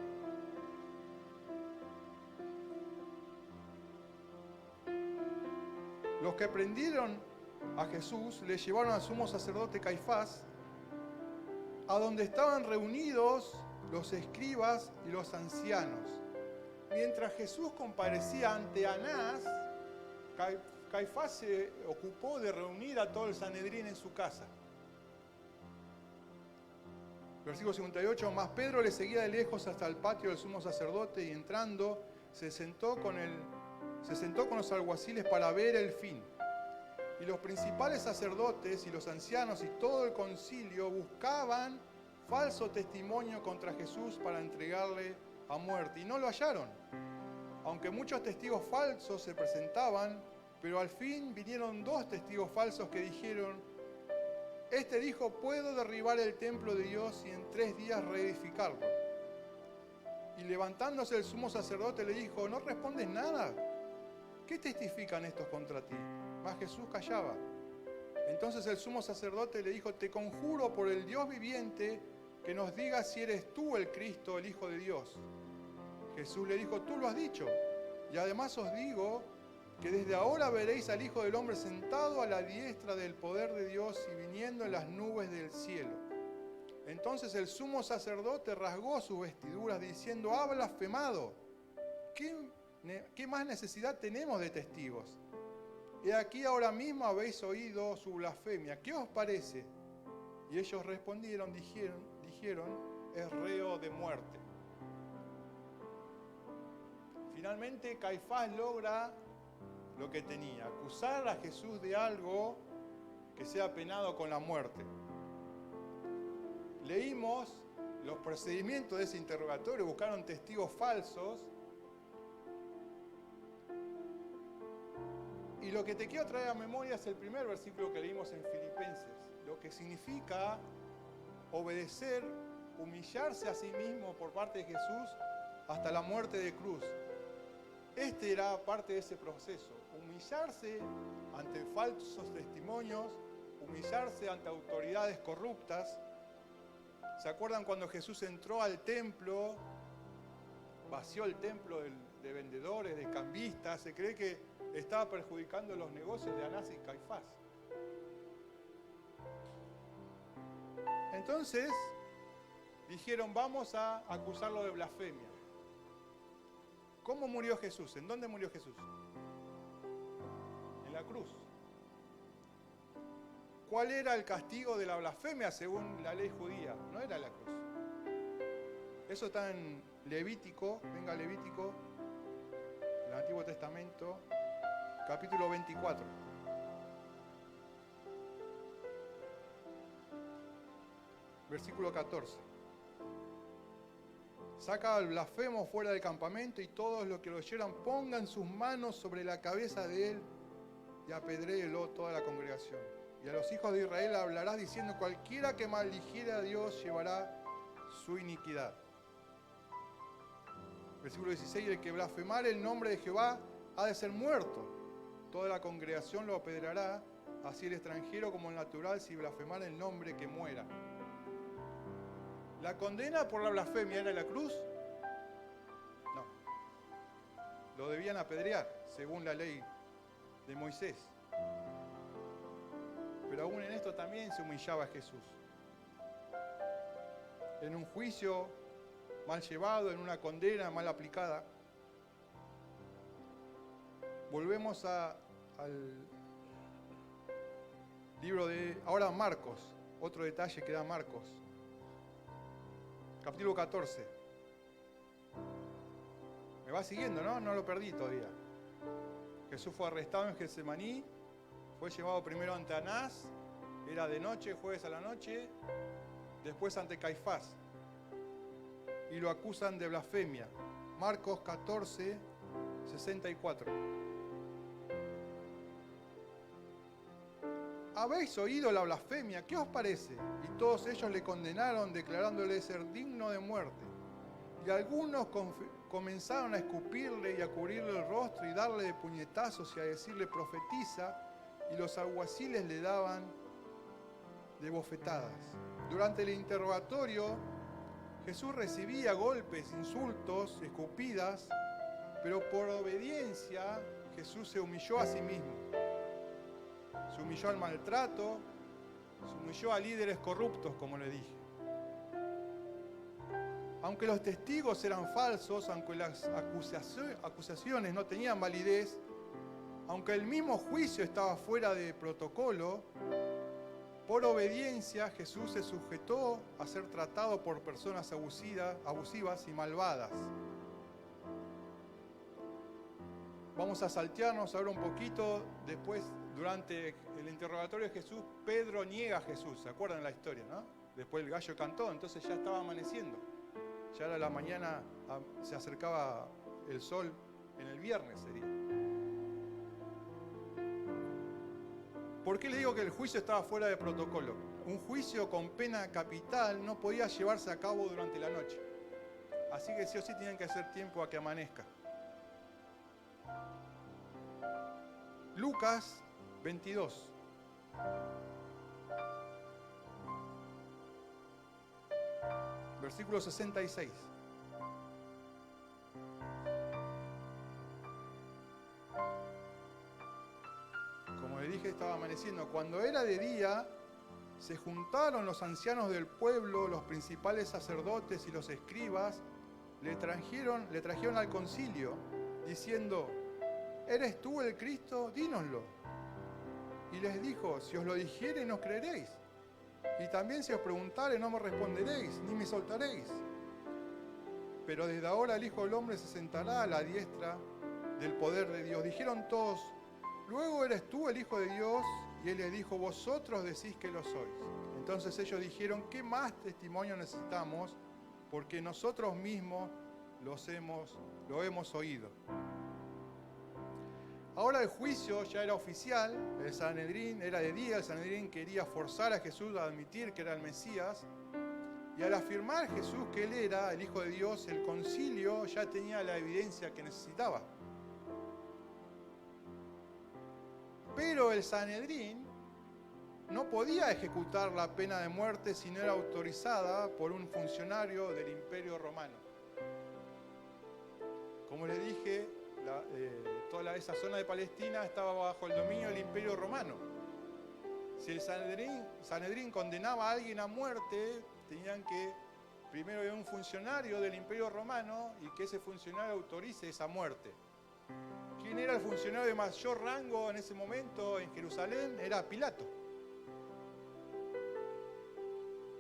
Los que prendieron a Jesús le llevaron al sumo sacerdote Caifás, a donde estaban reunidos los escribas y los ancianos. Mientras Jesús comparecía ante Anás, Caifás se ocupó de reunir a todo el Sanedrín en su casa. Versículo 58, mas Pedro le seguía de lejos hasta el patio del sumo sacerdote y entrando se sentó con los alguaciles para ver el fin. Y los principales sacerdotes y los ancianos y todo el concilio buscaban falso testimonio contra Jesús para entregarle a muerte. Y no lo hallaron. Aunque muchos testigos falsos se presentaban, pero al fin vinieron 2 testigos falsos que dijeron: este dijo, puedo derribar el templo de Dios y en 3 días reedificarlo. Y levantándose el sumo sacerdote le dijo: ¿no respondes nada? ¿Qué testifican estos contra ti? Mas Jesús callaba. Entonces el sumo sacerdote le dijo: te conjuro por el Dios viviente que nos digas si eres tú el Cristo, el Hijo de Dios. Jesús le dijo: tú lo has dicho, y además os digo que desde ahora veréis al Hijo del Hombre sentado a la diestra del poder de Dios y viniendo en las nubes del cielo. Entonces el sumo sacerdote rasgó sus vestiduras diciendo: ha blasfemado. ¿Qué más necesidad tenemos de testigos? Y aquí ahora mismo habéis oído su blasfemia. ¿Qué os parece? Y ellos respondieron, dijeron, es reo de muerte. Finalmente Caifás logra lo que tenía: acusar a Jesús de algo que sea penado con la muerte. Leímos los procedimientos de ese interrogatorio, buscaron testigos falsos. Y lo que te quiero traer a memoria es el primer versículo que leímos en Filipenses, lo que significa obedecer, humillarse a sí mismo por parte de Jesús hasta la muerte de cruz. Este era parte de ese proceso, humillarse ante falsos testimonios, humillarse ante autoridades corruptas. ¿Se acuerdan cuando Jesús entró al templo, vació el templo de vendedores, de cambistas? Se cree que estaba perjudicando los negocios de Anás y Caifás. Entonces dijeron: vamos a acusarlo de blasfemia. ¿Cómo murió Jesús? ¿En dónde murió Jesús? En la cruz. ¿Cuál era el castigo de la blasfemia según la ley judía? No era la cruz. Eso está en Levítico, venga Levítico, el Antiguo Testamento, capítulo 24. Versículo 14. Saca al blasfemo fuera del campamento y todos los que lo oyeran pongan sus manos sobre la cabeza de él y apedréelo toda la congregación. Y a los hijos de Israel hablarás diciendo: cualquiera que maldijere a Dios llevará su iniquidad. Versículo 16. El que blasfemare el nombre de Jehová ha de ser muerto. Toda la congregación lo apedreará, así el extranjero como el natural, si blasfemare el nombre, que muera. ¿La condena por la blasfemia era la cruz? No. Lo debían apedrear, según la ley de Moisés. Pero aún en esto también se humillaba a Jesús. En un juicio mal llevado, en una condena mal aplicada. Volvemos al libro de ahora Marcos, otro detalle que da Marcos. Capítulo 14. Me va siguiendo, ¿no? No lo perdí todavía. Jesús fue arrestado en Getsemaní, Fue llevado primero ante Anás, era de noche, jueves a la noche, después ante Caifás. Y lo acusan de blasfemia. Marcos 14, 64. ¿Habéis oído la blasfemia? ¿Qué os parece? Y todos ellos le condenaron, declarándole ser digno de muerte. Y algunos comenzaron a escupirle y a cubrirle el rostro y darle de puñetazos y a decirle profetiza, y los alguaciles le daban de bofetadas. Durante el interrogatorio, Jesús recibía golpes, insultos, escupidas, pero por obediencia Jesús se humilló a sí mismo. Se humilló al maltrato, se humilló a líderes corruptos, como le dije. Aunque los testigos eran falsos, aunque las acusaciones no tenían validez, aunque el mismo juicio estaba fuera de protocolo, por obediencia Jesús se sujetó a ser tratado por personas abusivas y malvadas. Vamos a saltearnos ahora un poquito. Después, durante el interrogatorio de Jesús, Pedro niega a Jesús. ¿Se acuerdan la historia, no? Después el gallo cantó, entonces ya estaba amaneciendo. Ya era la mañana, se acercaba el sol, en el viernes sería. ¿Por qué le digo que el juicio estaba fuera de protocolo? Un juicio con pena capital no podía llevarse a cabo durante la noche. Así que sí o sí tenían que hacer tiempo a que amanezca. Lucas 22. Versículo 66. Como le dije, estaba amaneciendo. Cuando era de día, se juntaron los ancianos del pueblo, los principales sacerdotes y los escribas, le trajeron al concilio, diciendo: ¿eres tú el Cristo? Dínoslo. Y les dijo: si os lo dijere, no creeréis. Y también si os preguntare, no me responderéis, ni me soltaréis. Pero desde ahora el Hijo del Hombre se sentará a la diestra del poder de Dios. Dijeron todos: luego eres tú el Hijo de Dios. Y él les dijo: vosotros decís que lo sois. Entonces ellos dijeron: ¿qué más testimonio necesitamos? Porque nosotros mismos lo hemos oído. Ahora el juicio ya era oficial, el Sanedrín era de día, el Sanedrín quería forzar a Jesús a admitir que era el Mesías, y al afirmar Jesús que él era el Hijo de Dios, el concilio ya tenía la evidencia que necesitaba. Pero el Sanedrín no podía ejecutar la pena de muerte si no era autorizada por un funcionario del Imperio Romano. Como les dije, toda esa zona de Palestina estaba bajo el dominio del Imperio Romano. Si el Sanedrín condenaba a alguien a muerte, tenían que primero ir a un funcionario del Imperio Romano y que ese funcionario autorice esa muerte. ¿Quién era el funcionario de mayor rango en ese momento en Jerusalén? Era Pilato.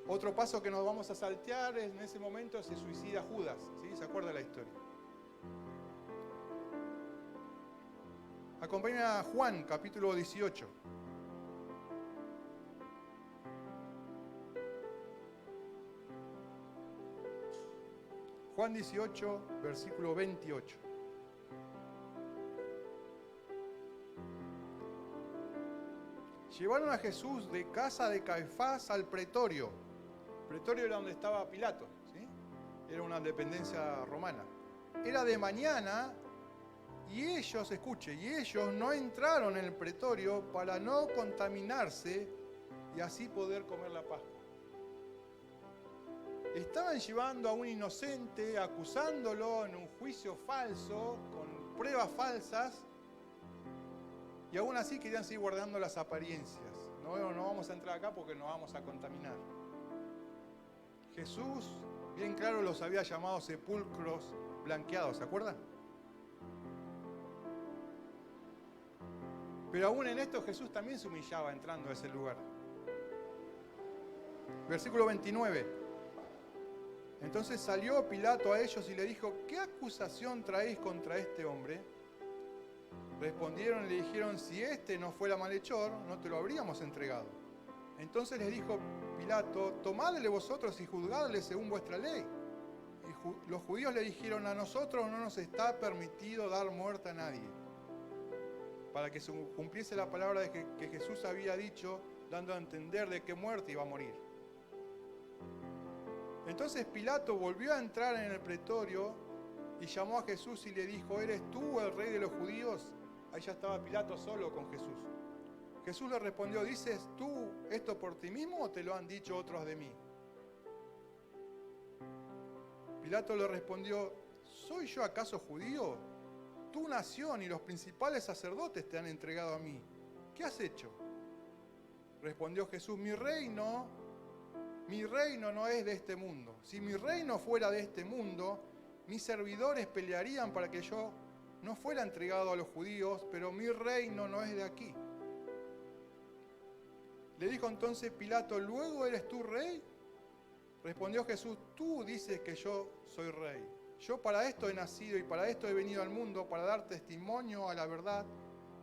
Otro paso que nos vamos a saltear es: en ese momento se suicida Judas. ¿Sí? ¿Se acuerda la historia? Acompáñame a Juan, capítulo 18. Juan 18, versículo 28. Llevaron a Jesús de casa de Caifás al pretorio. El pretorio era donde estaba Pilato, ¿sí? Era una dependencia romana. Era de mañana. Y ellos, escuche, no entraron en el pretorio para no contaminarse y así poder comer la Pascua. Estaban llevando a un inocente, acusándolo en un juicio falso, con pruebas falsas, y aún así querían seguir guardando las apariencias. No vamos a entrar acá porque nos vamos a contaminar. Jesús, bien claro, los había llamado sepulcros blanqueados, ¿se acuerdan? Pero aún en esto Jesús también se humillaba entrando a ese lugar. Versículo 29. Entonces salió Pilato a ellos y le dijo: ¿qué acusación traéis contra este hombre? Respondieron y le dijeron, si este no fuera malhechor, no te lo habríamos entregado. Entonces les dijo Pilato, tomadle vosotros y juzgadle según vuestra ley. Y los judíos le dijeron, a nosotros no nos está permitido dar muerte a nadie, para que se cumpliese la palabra de que Jesús había dicho, dando a entender de qué muerte iba a morir. Entonces Pilato volvió a entrar en el pretorio y llamó a Jesús y le dijo, ¿eres tú el rey de los judíos? Ahí ya estaba Pilato solo con Jesús. Jesús le respondió, ¿dices tú esto por ti mismo o te lo han dicho otros de mí? Pilato le respondió, ¿soy yo acaso judío? Tu nación y los principales sacerdotes te han entregado a mí. ¿Qué has hecho? Respondió Jesús, mi reino no es de este mundo. Si mi reino fuera de este mundo, mis servidores pelearían para que yo no fuera entregado a los judíos, pero mi reino no es de aquí. Le dijo entonces Pilato, ¿luego eres tú rey? Respondió Jesús, tú dices que yo soy rey. Yo para esto he nacido y para esto he venido al mundo, para dar testimonio a la verdad.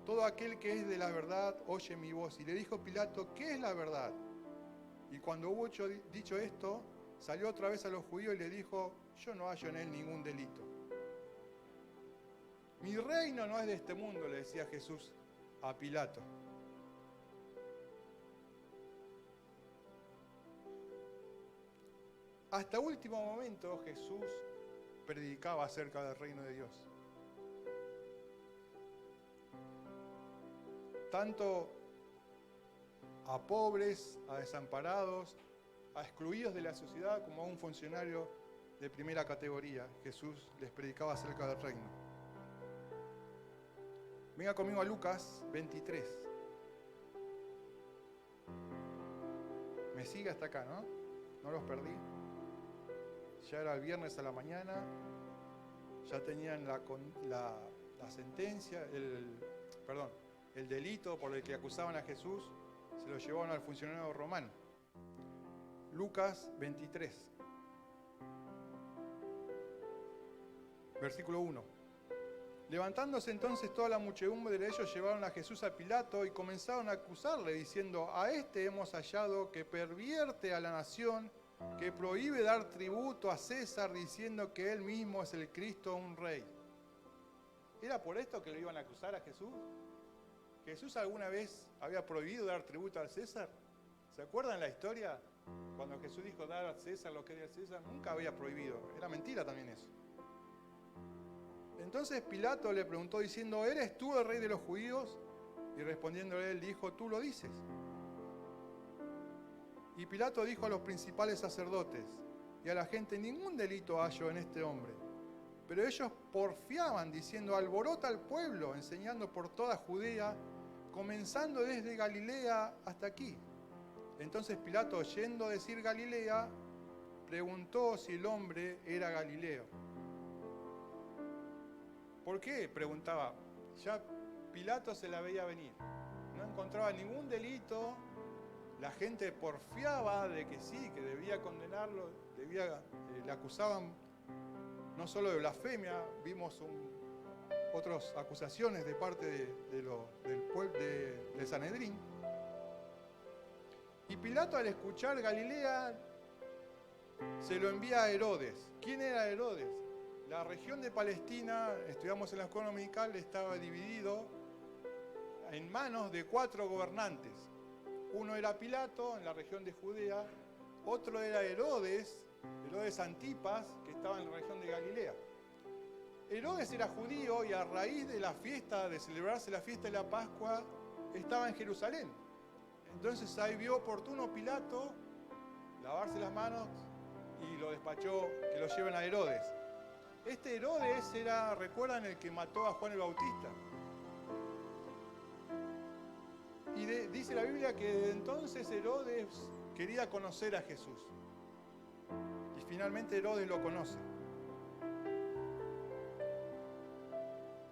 Todo aquel que es de la verdad oye mi voz. Y le dijo Pilato, ¿qué es la verdad? Y cuando hubo dicho esto, salió otra vez a los judíos y le dijo, yo no hallo en él ningún delito. Mi reino no es de este mundo, le decía Jesús a Pilato. Hasta último momento Jesús predicaba acerca del reino de Dios. Tanto a pobres, a desamparados, a excluidos de la sociedad, como a un funcionario de primera categoría, Jesús les predicaba acerca del reino. Venga conmigo a Lucas 23. Me sigue hasta acá, ¿no? No los perdí. Ya era el viernes a la mañana, ya tenían la sentencia, el delito por el que acusaban a Jesús, se lo llevaron al funcionario romano. Lucas 23, versículo 1. Levantándose entonces toda la muchedumbre de ellos, llevaron a Jesús a Pilato y comenzaron a acusarle, diciendo, a este hemos hallado que pervierte a la nación, que prohíbe dar tributo a César, diciendo que él mismo es el Cristo, un rey. ¿Era por esto que lo iban a acusar a Jesús? ¿Jesús alguna vez había prohibido dar tributo al César? ¿Se acuerdan la historia? Cuando Jesús dijo dar a César lo que era César, nunca había prohibido. Era mentira también eso. Entonces Pilato le preguntó diciendo, ¿eres tú el rey de los judíos? Y respondiéndole él dijo, tú lo dices. Y Pilato dijo a los principales sacerdotes y a la gente, ningún delito hallo en este hombre. Pero ellos porfiaban diciendo, alborota al pueblo, enseñando por toda Judea, comenzando desde Galilea hasta aquí. Entonces Pilato, oyendo decir Galilea, preguntó si el hombre era Galileo. ¿Por qué? Preguntaba. Ya Pilato se la veía venir. No encontraba ningún delito. La gente porfiaba de que sí, que debía condenarlo, le acusaban no solo de blasfemia, vimos otras acusaciones de parte del pueblo de Sanedrín. Y Pilato, al escuchar Galilea, se lo envía a Herodes. ¿Quién era Herodes? La región de Palestina, estudiamos en la escuela dominical, estaba dividido en manos de 4 gobernantes. Uno era Pilato, en la región de Judea, otro era Herodes Antipas, que estaba en la región de Galilea. Herodes era judío y a raíz de la fiesta, de celebrarse la fiesta de la Pascua, estaba en Jerusalén. Entonces ahí vio oportuno Pilato lavarse las manos y lo despachó que lo lleven a Herodes. Este Herodes era, ¿recuerdan el que mató a Juan el Bautista? Y dice la Biblia que desde entonces Herodes quería conocer a Jesús. Y finalmente Herodes lo conoce.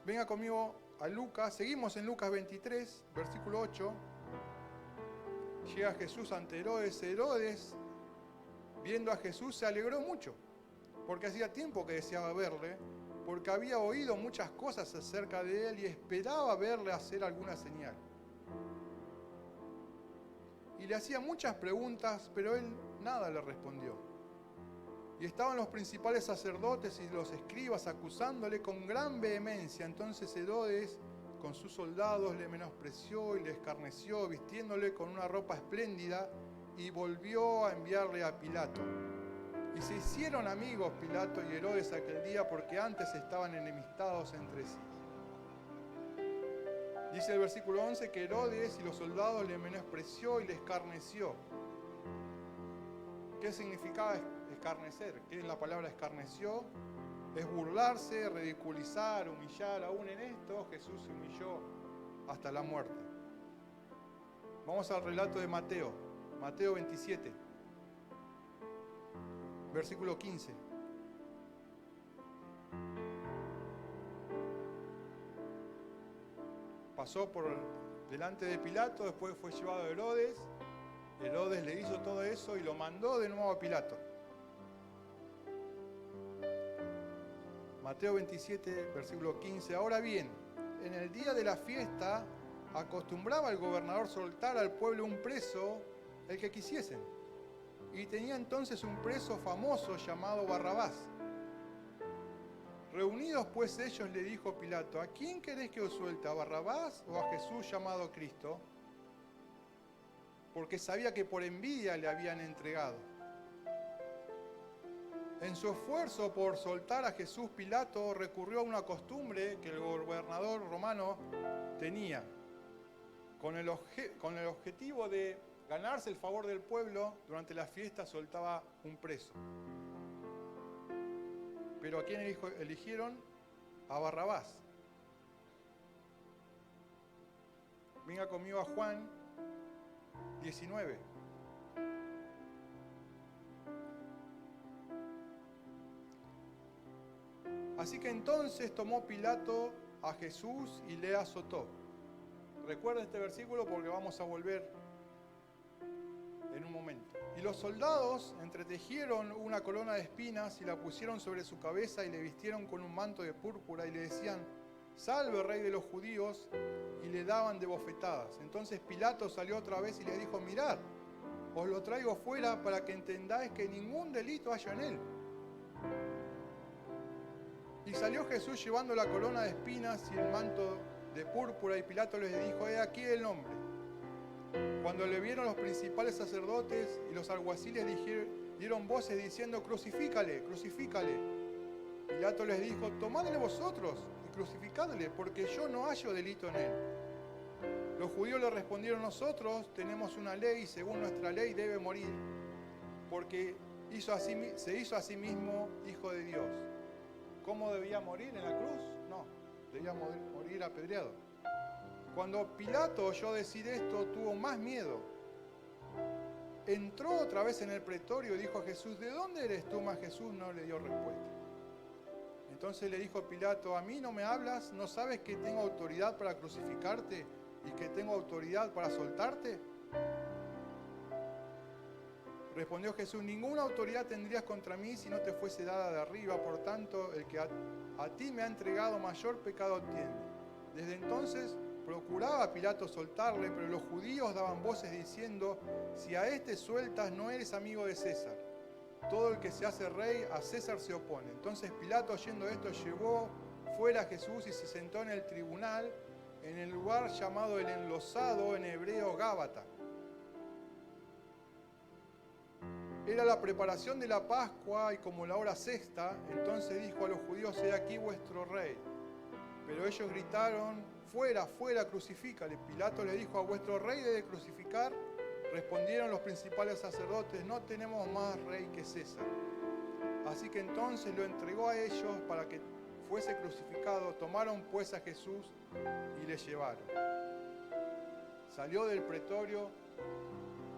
Venga conmigo a Lucas, seguimos en Lucas 23, versículo 8. Llega Jesús ante Herodes. Herodes, viendo a Jesús, se alegró mucho, porque hacía tiempo que deseaba verle, porque había oído muchas cosas acerca de él y esperaba verle hacer alguna señal. Y le hacía muchas preguntas, pero él nada le respondió. Y estaban los principales sacerdotes y los escribas acusándole con gran vehemencia. Entonces Herodes, con sus soldados, le menospreció y le escarneció, vistiéndole con una ropa espléndida, y volvió a enviarle a Pilato. Y se hicieron amigos Pilato y Herodes aquel día, porque antes estaban enemistados entre sí. Dice el versículo 11 que Herodes y los soldados le menospreció y le escarneció. ¿Qué significaba escarnecer? ¿Qué es la palabra escarneció? Es burlarse, ridiculizar, humillar. Aún en esto Jesús se humilló hasta la muerte. Vamos al relato de Mateo, Mateo 27, versículo 15. Pasó por delante de Pilato, después fue llevado a Herodes. Herodes le hizo todo eso y lo mandó de nuevo a Pilato. Mateo 27, versículo 15. Ahora bien, en el día de la fiesta acostumbraba el gobernador soltar al pueblo un preso, el que quisiesen. Y tenía entonces un preso famoso llamado Barrabás. Reunidos pues ellos, le dijo Pilato: ¿a quién queréis que os suelte, a Barrabás o a Jesús llamado Cristo? Porque sabía que por envidia le habían entregado. En su esfuerzo por soltar a Jesús, Pilato recurrió a una costumbre que el gobernador romano tenía, con el objetivo de ganarse el favor del pueblo. Durante la fiesta soltaba un preso. Pero ¿a quién eligieron? A Barrabás. Venga conmigo a Juan 19. Así que entonces tomó Pilato a Jesús y le azotó. Recuerda este versículo porque vamos a volver en un momento. Y los soldados entretejieron una corona de espinas y la pusieron sobre su cabeza y le vistieron con un manto de púrpura y le decían: «Salve, Rey de los judíos», y le daban de bofetadas. Entonces Pilato salió otra vez y le dijo: «Mirad, os lo traigo fuera para que entendáis que ningún delito haya en él». Y salió Jesús llevando la corona de espinas y el manto de púrpura, y Pilato les dijo: «He aquí el hombre». Cuando le vieron los principales sacerdotes y los alguaciles, dieron voces diciendo: «Crucifícale, crucifícale». Pilato les dijo: «Tomadle vosotros y crucificadle, porque yo no hallo delito en él». Los judíos le respondieron: «Nosotros tenemos una ley, y según nuestra ley debe morir, porque se hizo a sí mismo hijo de Dios». ¿Cómo debía morir? ¿En la cruz? No, debía morir apedreado. Cuando Pilato oyó decir esto, tuvo más miedo. Entró otra vez en el pretorio y dijo a Jesús: «¿De dónde eres tú?». Mas Jesús no le dio respuesta. Entonces le dijo Pilato: «¿A mí no me hablas? ¿No sabes que tengo autoridad para crucificarte y que tengo autoridad para soltarte?». Respondió Jesús: «Ninguna autoridad tendrías contra mí si no te fuese dada de arriba. Por tanto, el que a ti me ha entregado, mayor pecado tiene». Desde entonces procuraba Pilato soltarle, pero los judíos daban voces diciendo: «Si a este sueltas, no eres amigo de César. Todo el que se hace rey, a César se opone». Entonces Pilato, oyendo esto, llevó fuera a Jesús y se sentó en el tribunal, en el lugar llamado el Enlosado, en hebreo Gábata. Era la preparación de la Pascua y como la hora sexta. Entonces dijo a los judíos: «He aquí vuestro rey». Pero ellos gritaron: «Fuera, fuera, crucifícale». Pilato le dijo: «¿A vuestro rey debe crucificar?». Respondieron los principales sacerdotes: «No tenemos más rey que César». Así que entonces lo entregó a ellos para que fuese crucificado. Tomaron pues a Jesús y le llevaron. Salió del pretorio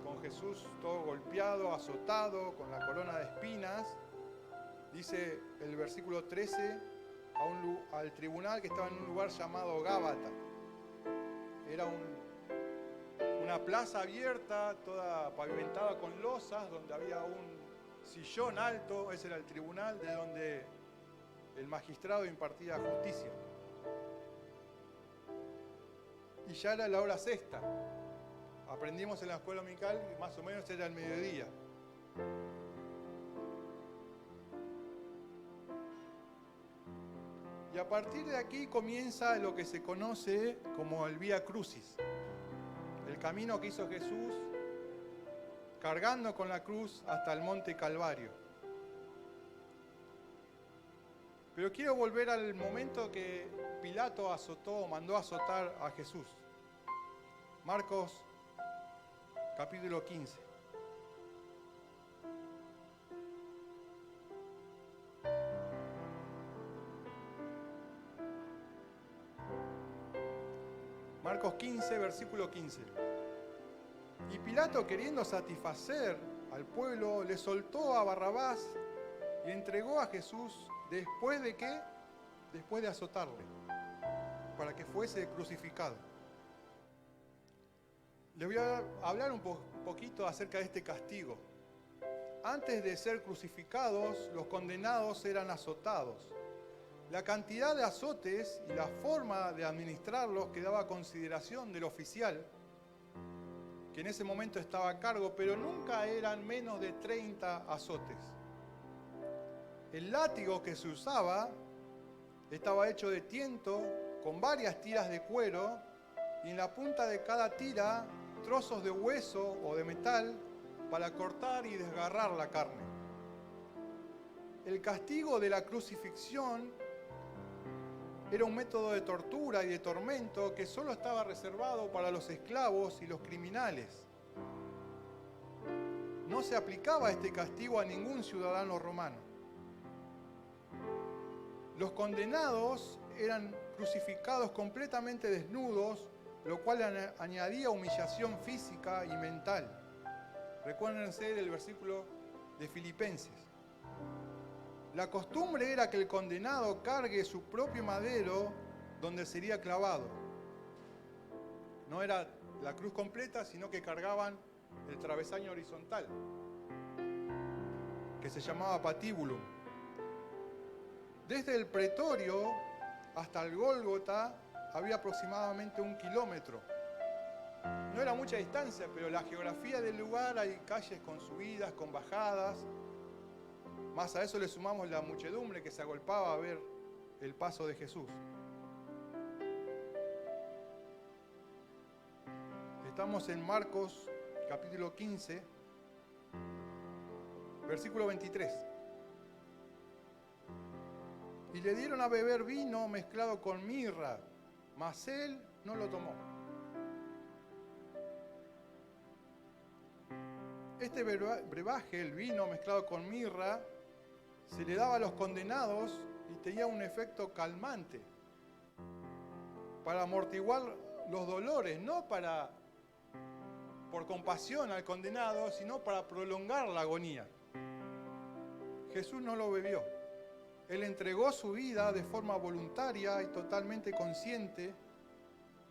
con Jesús todo golpeado, azotado, con la corona de espinas. Dice el versículo 13, al tribunal que estaba en un lugar llamado Gábata. Era una plaza abierta, toda pavimentada con losas, donde había un sillón alto. Ese era el tribunal, de donde el magistrado impartía justicia. Y ya era la hora sexta. Aprendimos en la escuela dominical que más o menos era el mediodía. Y a partir de aquí comienza lo que se conoce como el Vía Crucis, el camino que hizo Jesús cargando con la cruz hasta el monte Calvario. Pero quiero volver al momento que Pilato mandó azotar a Jesús. Marcos capítulo 15. Marcos 15, versículo 15. Y Pilato, queriendo satisfacer al pueblo, le soltó a Barrabás y entregó a Jesús después de ¿qué? Después de azotarle, para que fuese crucificado. Les voy a hablar un poquito acerca de este castigo. Antes de ser crucificados, los condenados eran azotados. La cantidad de azotes y la forma de administrarlos quedaba a consideración del oficial, que en ese momento estaba a cargo, pero nunca eran menos de 30 azotes. El látigo que se usaba estaba hecho de tiento con varias tiras de cuero y en la punta de cada tira trozos de hueso o de metal para cortar y desgarrar la carne. El castigo de la crucifixión era un método de tortura y de tormento que solo estaba reservado para los esclavos y los criminales. No se aplicaba este castigo a ningún ciudadano romano. Los condenados eran crucificados completamente desnudos, lo cual añadía humillación física y mental. Recuérdense del versículo de Filipenses. La costumbre era que el condenado cargue su propio madero donde sería clavado. No era la cruz completa, sino que cargaban el travesaño horizontal, que se llamaba patíbulum. Desde el pretorio hasta el Gólgota había aproximadamente 1 kilómetro. No era mucha distancia, pero la geografía del lugar, hay calles con subidas, con bajadas. Más a eso le sumamos la muchedumbre que se agolpaba a ver el paso de Jesús. Estamos en Marcos capítulo 15, versículo 23. Y le dieron a beber vino mezclado con mirra, mas él no lo tomó. Este brebaje, el vino mezclado con mirra, se le daba a los condenados y tenía un efecto calmante para amortiguar los dolores, no por compasión al condenado, sino para prolongar la agonía. Jesús no lo bebió. Él entregó su vida de forma voluntaria y totalmente consciente.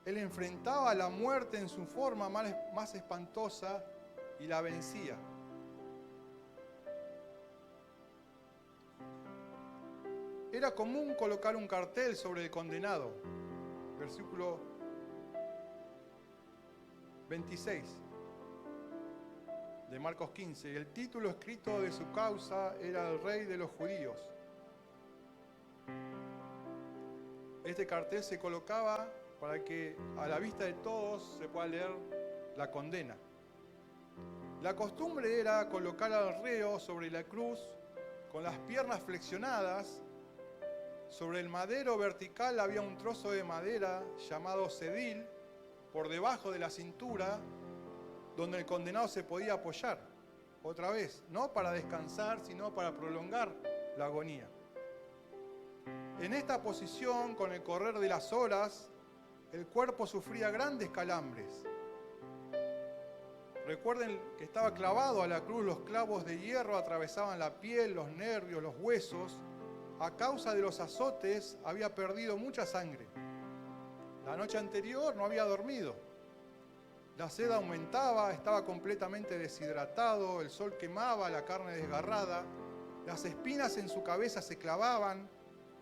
Él enfrentaba la muerte en su forma más espantosa y la vencía. Era común colocar un cartel sobre el condenado. Versículo 26 de Marcos 15. El título escrito de su causa era el Rey de los Judíos. Este cartel se colocaba para que a la vista de todos se pueda leer la condena. La costumbre era colocar al reo sobre la cruz con las piernas flexionadas. Sobre el madero vertical había un trozo de madera llamado cedil por debajo de la cintura donde el condenado se podía apoyar. Otra vez, no para descansar, sino para prolongar la agonía. En esta posición, con el correr de las horas, el cuerpo sufría grandes calambres. Recuerden que estaba clavado a la cruz, los clavos de hierro atravesaban la piel, los nervios, los huesos. A causa de los azotes había perdido mucha sangre. La noche anterior no había dormido. La sed aumentaba, estaba completamente deshidratado, el sol quemaba la carne desgarrada, las espinas en su cabeza se clavaban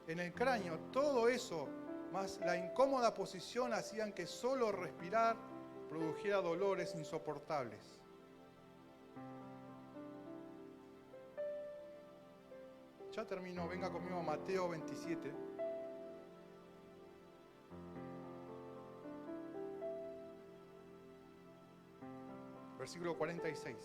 en el cráneo. Todo eso, más la incómoda posición, hacían que solo respirar produjera dolores insoportables. Ya terminó, venga conmigo a Mateo 27. Versículo 46.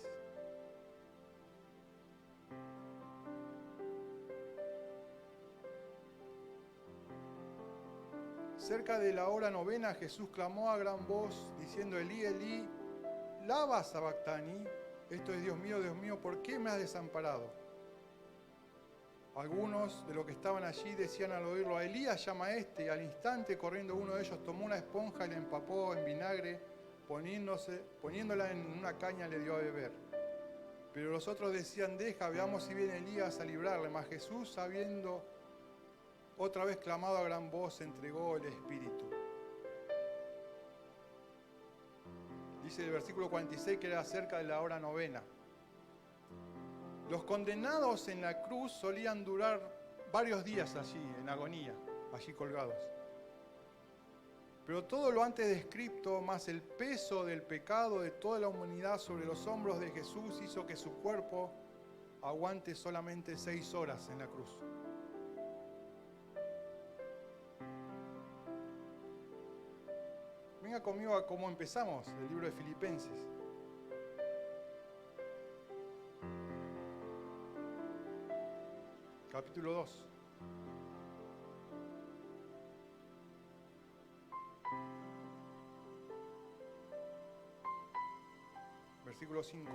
Cerca de la hora novena, Jesús clamó a gran voz, diciendo: Elí, Elí, lama sabactani. Esto es: Dios mío, ¿por qué me has desamparado? Algunos de los que estaban allí decían al oírlo: a Elías llama a este. Y al instante, corriendo uno de ellos, tomó una esponja y la empapó en vinagre, poniéndola en una caña, le dio a beber. Pero los otros decían: deja, veamos si viene Elías a librarle. Mas Jesús, habiendo otra vez clamado a gran voz, entregó el Espíritu. Dice el versículo 46 que era cerca de la hora novena. Los condenados en la cruz solían durar varios días allí, en agonía, allí colgados. Pero todo lo antes descrito, más el peso del pecado de toda la humanidad sobre los hombros de Jesús, hizo que su cuerpo aguante solamente 6 horas en la cruz. Venga conmigo a cómo empezamos el libro de Filipenses. Capítulo 2. Versículo 5.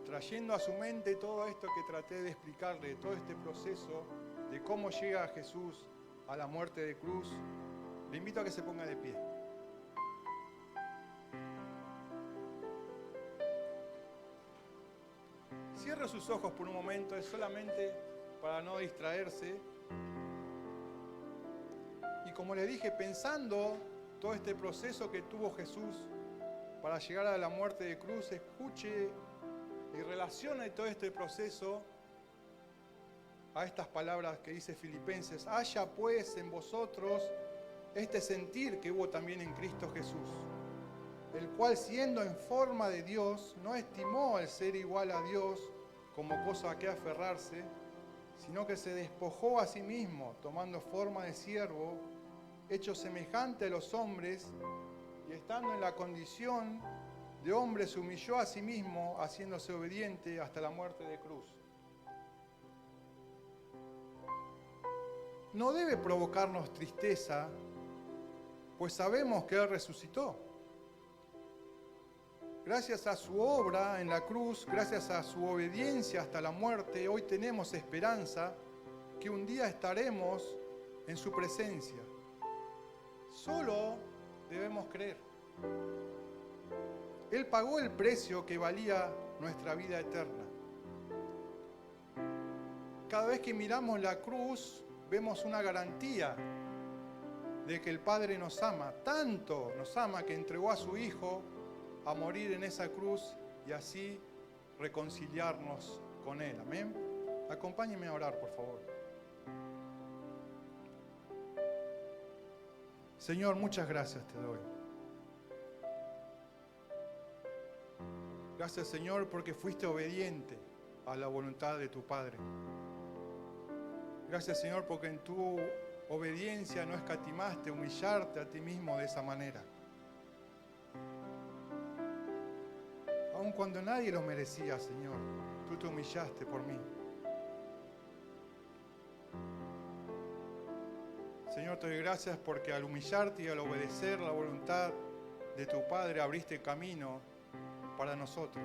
Trayendo a su mente todo esto que traté de explicarle, todo este proceso de cómo llega Jesús a la muerte de cruz, le invito a que se ponga de pie. Cierre sus ojos por un momento, es solamente para no distraerse. Y como le dije, pensando todo este proceso que tuvo Jesús para llegar a la muerte de cruz, escuche y relacione todo este proceso a estas palabras que dice Filipenses: haya pues en vosotros este sentir que hubo también en Cristo Jesús, el cual, siendo en forma de Dios, no estimó el ser igual a Dios como cosa a que aferrarse, sino que se despojó a sí mismo, tomando forma de siervo, hecho semejante a los hombres, y estando en la condición de hombre, se humilló a sí mismo, haciéndose obediente hasta la muerte de cruz. No debe provocarnos tristeza, pues sabemos que Él resucitó. Gracias a su obra en la cruz, gracias a su obediencia hasta la muerte, hoy tenemos esperanza que un día estaremos en su presencia. Solo debemos creer. Él pagó el precio que valía nuestra vida eterna. Cada vez que miramos la cruz, vemos una garantía de que el Padre nos ama. Tanto nos ama que entregó a su Hijo a morir en esa cruz y así reconciliarnos con Él. Amén. Acompáñenme a orar, por favor. Señor, muchas gracias te doy. Gracias, Señor, porque fuiste obediente a la voluntad de tu Padre. Gracias, Señor, porque en tu obediencia no escatimaste humillarte a ti mismo de esa manera. Aun cuando nadie lo merecía, Señor, tú te humillaste por mí. Señor, te doy gracias porque al humillarte y al obedecer la voluntad de tu Padre, abriste camino para nosotros.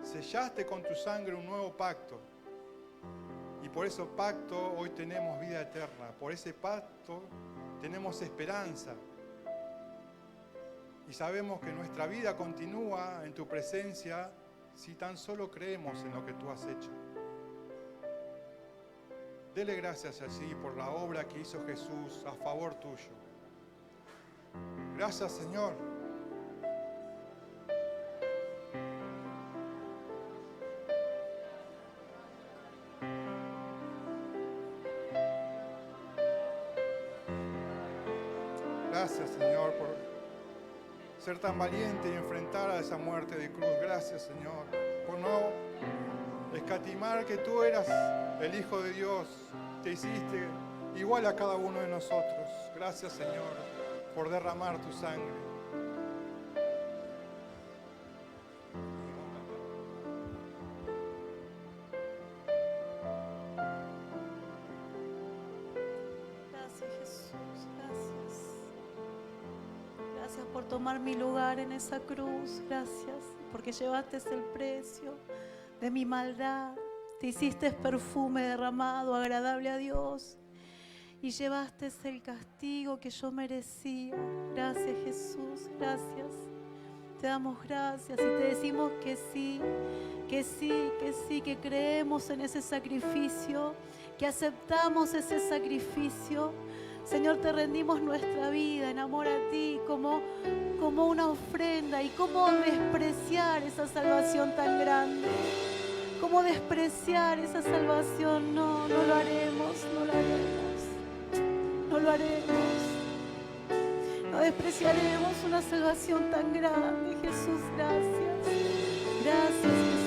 Sellaste con tu sangre un nuevo pacto. Y por ese pacto hoy tenemos vida eterna. Por ese pacto tenemos esperanza. Y sabemos que nuestra vida continúa en tu presencia si tan solo creemos en lo que tú has hecho. Dele gracias así por la obra que hizo Jesús a favor tuyo. Gracias, Señor. Gracias, Señor, por ser tan valiente y enfrentar a esa muerte de cruz. Gracias, Señor, por no escatimar que tú eras el Hijo de Dios. Te hiciste igual a cada uno de nosotros. Gracias, Señor, por derramar tu sangre. Gracias, Jesús, gracias. Gracias por tomar mi lugar en esa cruz. Gracias porque llevaste el precio de mi maldad. Te hiciste perfume derramado, agradable a Dios. Y llevaste el castigo que yo merecía. Gracias, Jesús, gracias. Te damos gracias y te decimos que sí, que sí, que sí, que creemos en ese sacrificio, que aceptamos ese sacrificio. Señor, te rendimos nuestra vida en amor a ti como una ofrenda. Y cómo despreciar esa salvación tan grande. Cómo despreciar esa salvación. No, no lo haremos, no lo haremos. No lo haremos. No despreciaremos una salvación tan grande. Jesús, gracias. Gracias, Jesús.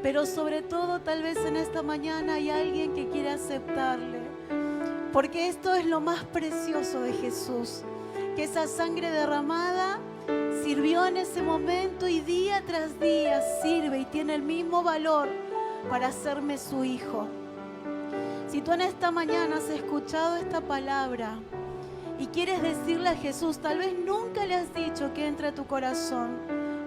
Pero sobre todo, tal vez en esta mañana hay alguien que quiere aceptarle. Porque esto es lo más precioso de Jesús. Que esa sangre derramada sirvió en ese momento y día tras día sirve y tiene el mismo valor para hacerme su hijo. Si tú en esta mañana has escuchado esta palabra y quieres decirle a Jesús, tal vez nunca le has dicho que entre a tu corazón,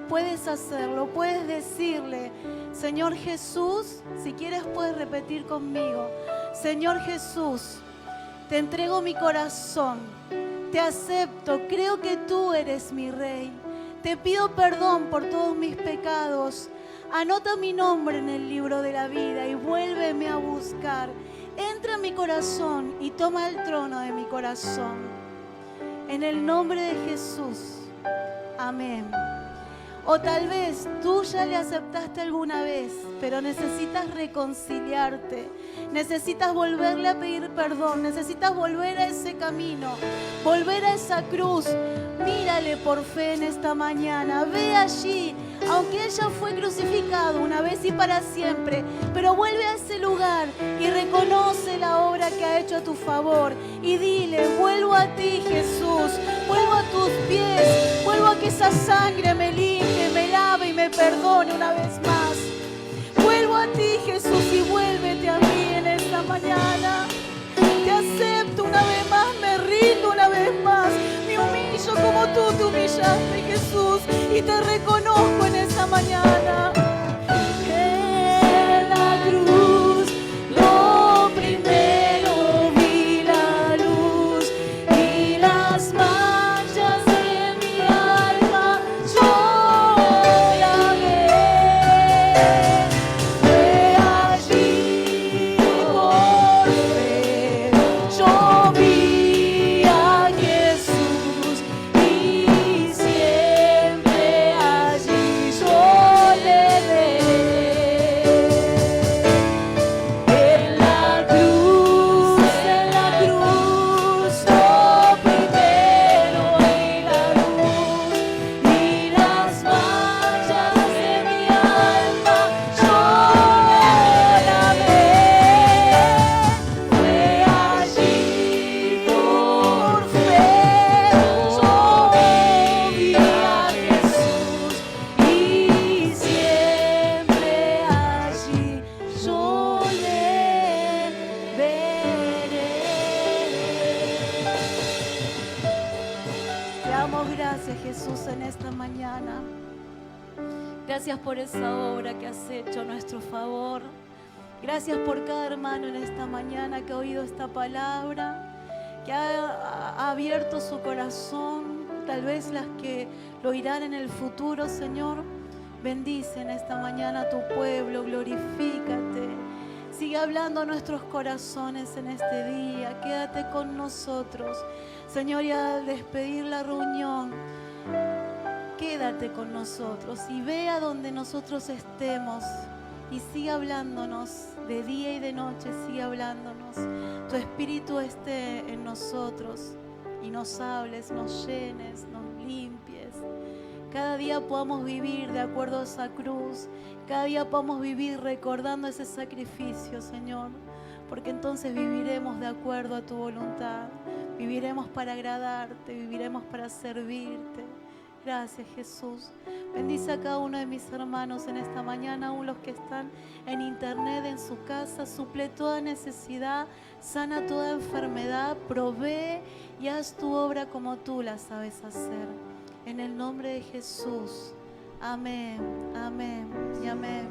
puedes hacerlo, puedes decirle, Señor Jesús, si quieres puedes repetir conmigo, Señor Jesús, te entrego mi corazón, te acepto, creo que tú eres mi Rey, te pido perdón por todos mis pecados, anota mi nombre en el libro de la vida y vuélveme a buscar, entra en mi corazón y toma el trono de mi corazón, en el nombre de Jesús, amén. O tal vez tú ya le aceptaste alguna vez, pero necesitas reconciliarte, necesitas volverle a pedir perdón, necesitas volver a ese camino, volver a esa cruz. Mírale por fe en esta mañana, ve allí, aunque ella fue crucificado una vez y para siempre, pero vuelve a ese lugar y reconoce la obra que ha hecho a tu favor y dile, vuelvo a ti Jesús, vuelvo a tus pies, vuelvo a que esa sangre me limpie, me lave y me perdone una vez más. Vuelvo a ti Jesús y vuélvete a mí en esta mañana. Te acepto una vez más, me rindo una vez más, me humillo como tú te humillaste Jesús y te reconozco en esta mañana. En la cruz. Gracias por esa obra que has hecho a nuestro favor. Gracias por cada hermano en esta mañana que ha oído esta palabra, que ha abierto su corazón, tal vez las que lo oirán en el futuro, Señor. Bendice en esta mañana a tu pueblo, glorifícate. Sigue hablando a nuestros corazones en este día. Quédate con nosotros, Señor, y al despedir la reunión, quédate con nosotros y ve a donde nosotros estemos y sigue hablándonos de día y de noche, sigue hablándonos. Tu Espíritu esté en nosotros y nos hables, nos llenes, nos limpies. Cada día podamos vivir de acuerdo a esa cruz. Cada día podamos vivir recordando ese sacrificio, Señor. Porque entonces viviremos de acuerdo a tu voluntad. Viviremos para agradarte, viviremos para servirte. Gracias, Jesús. Bendice a cada uno de mis hermanos en esta mañana, aún los que están en internet, en su casa. Suple toda necesidad, sana toda enfermedad, provee y haz tu obra como tú la sabes hacer. En el nombre de Jesús. Amén, amén y amén.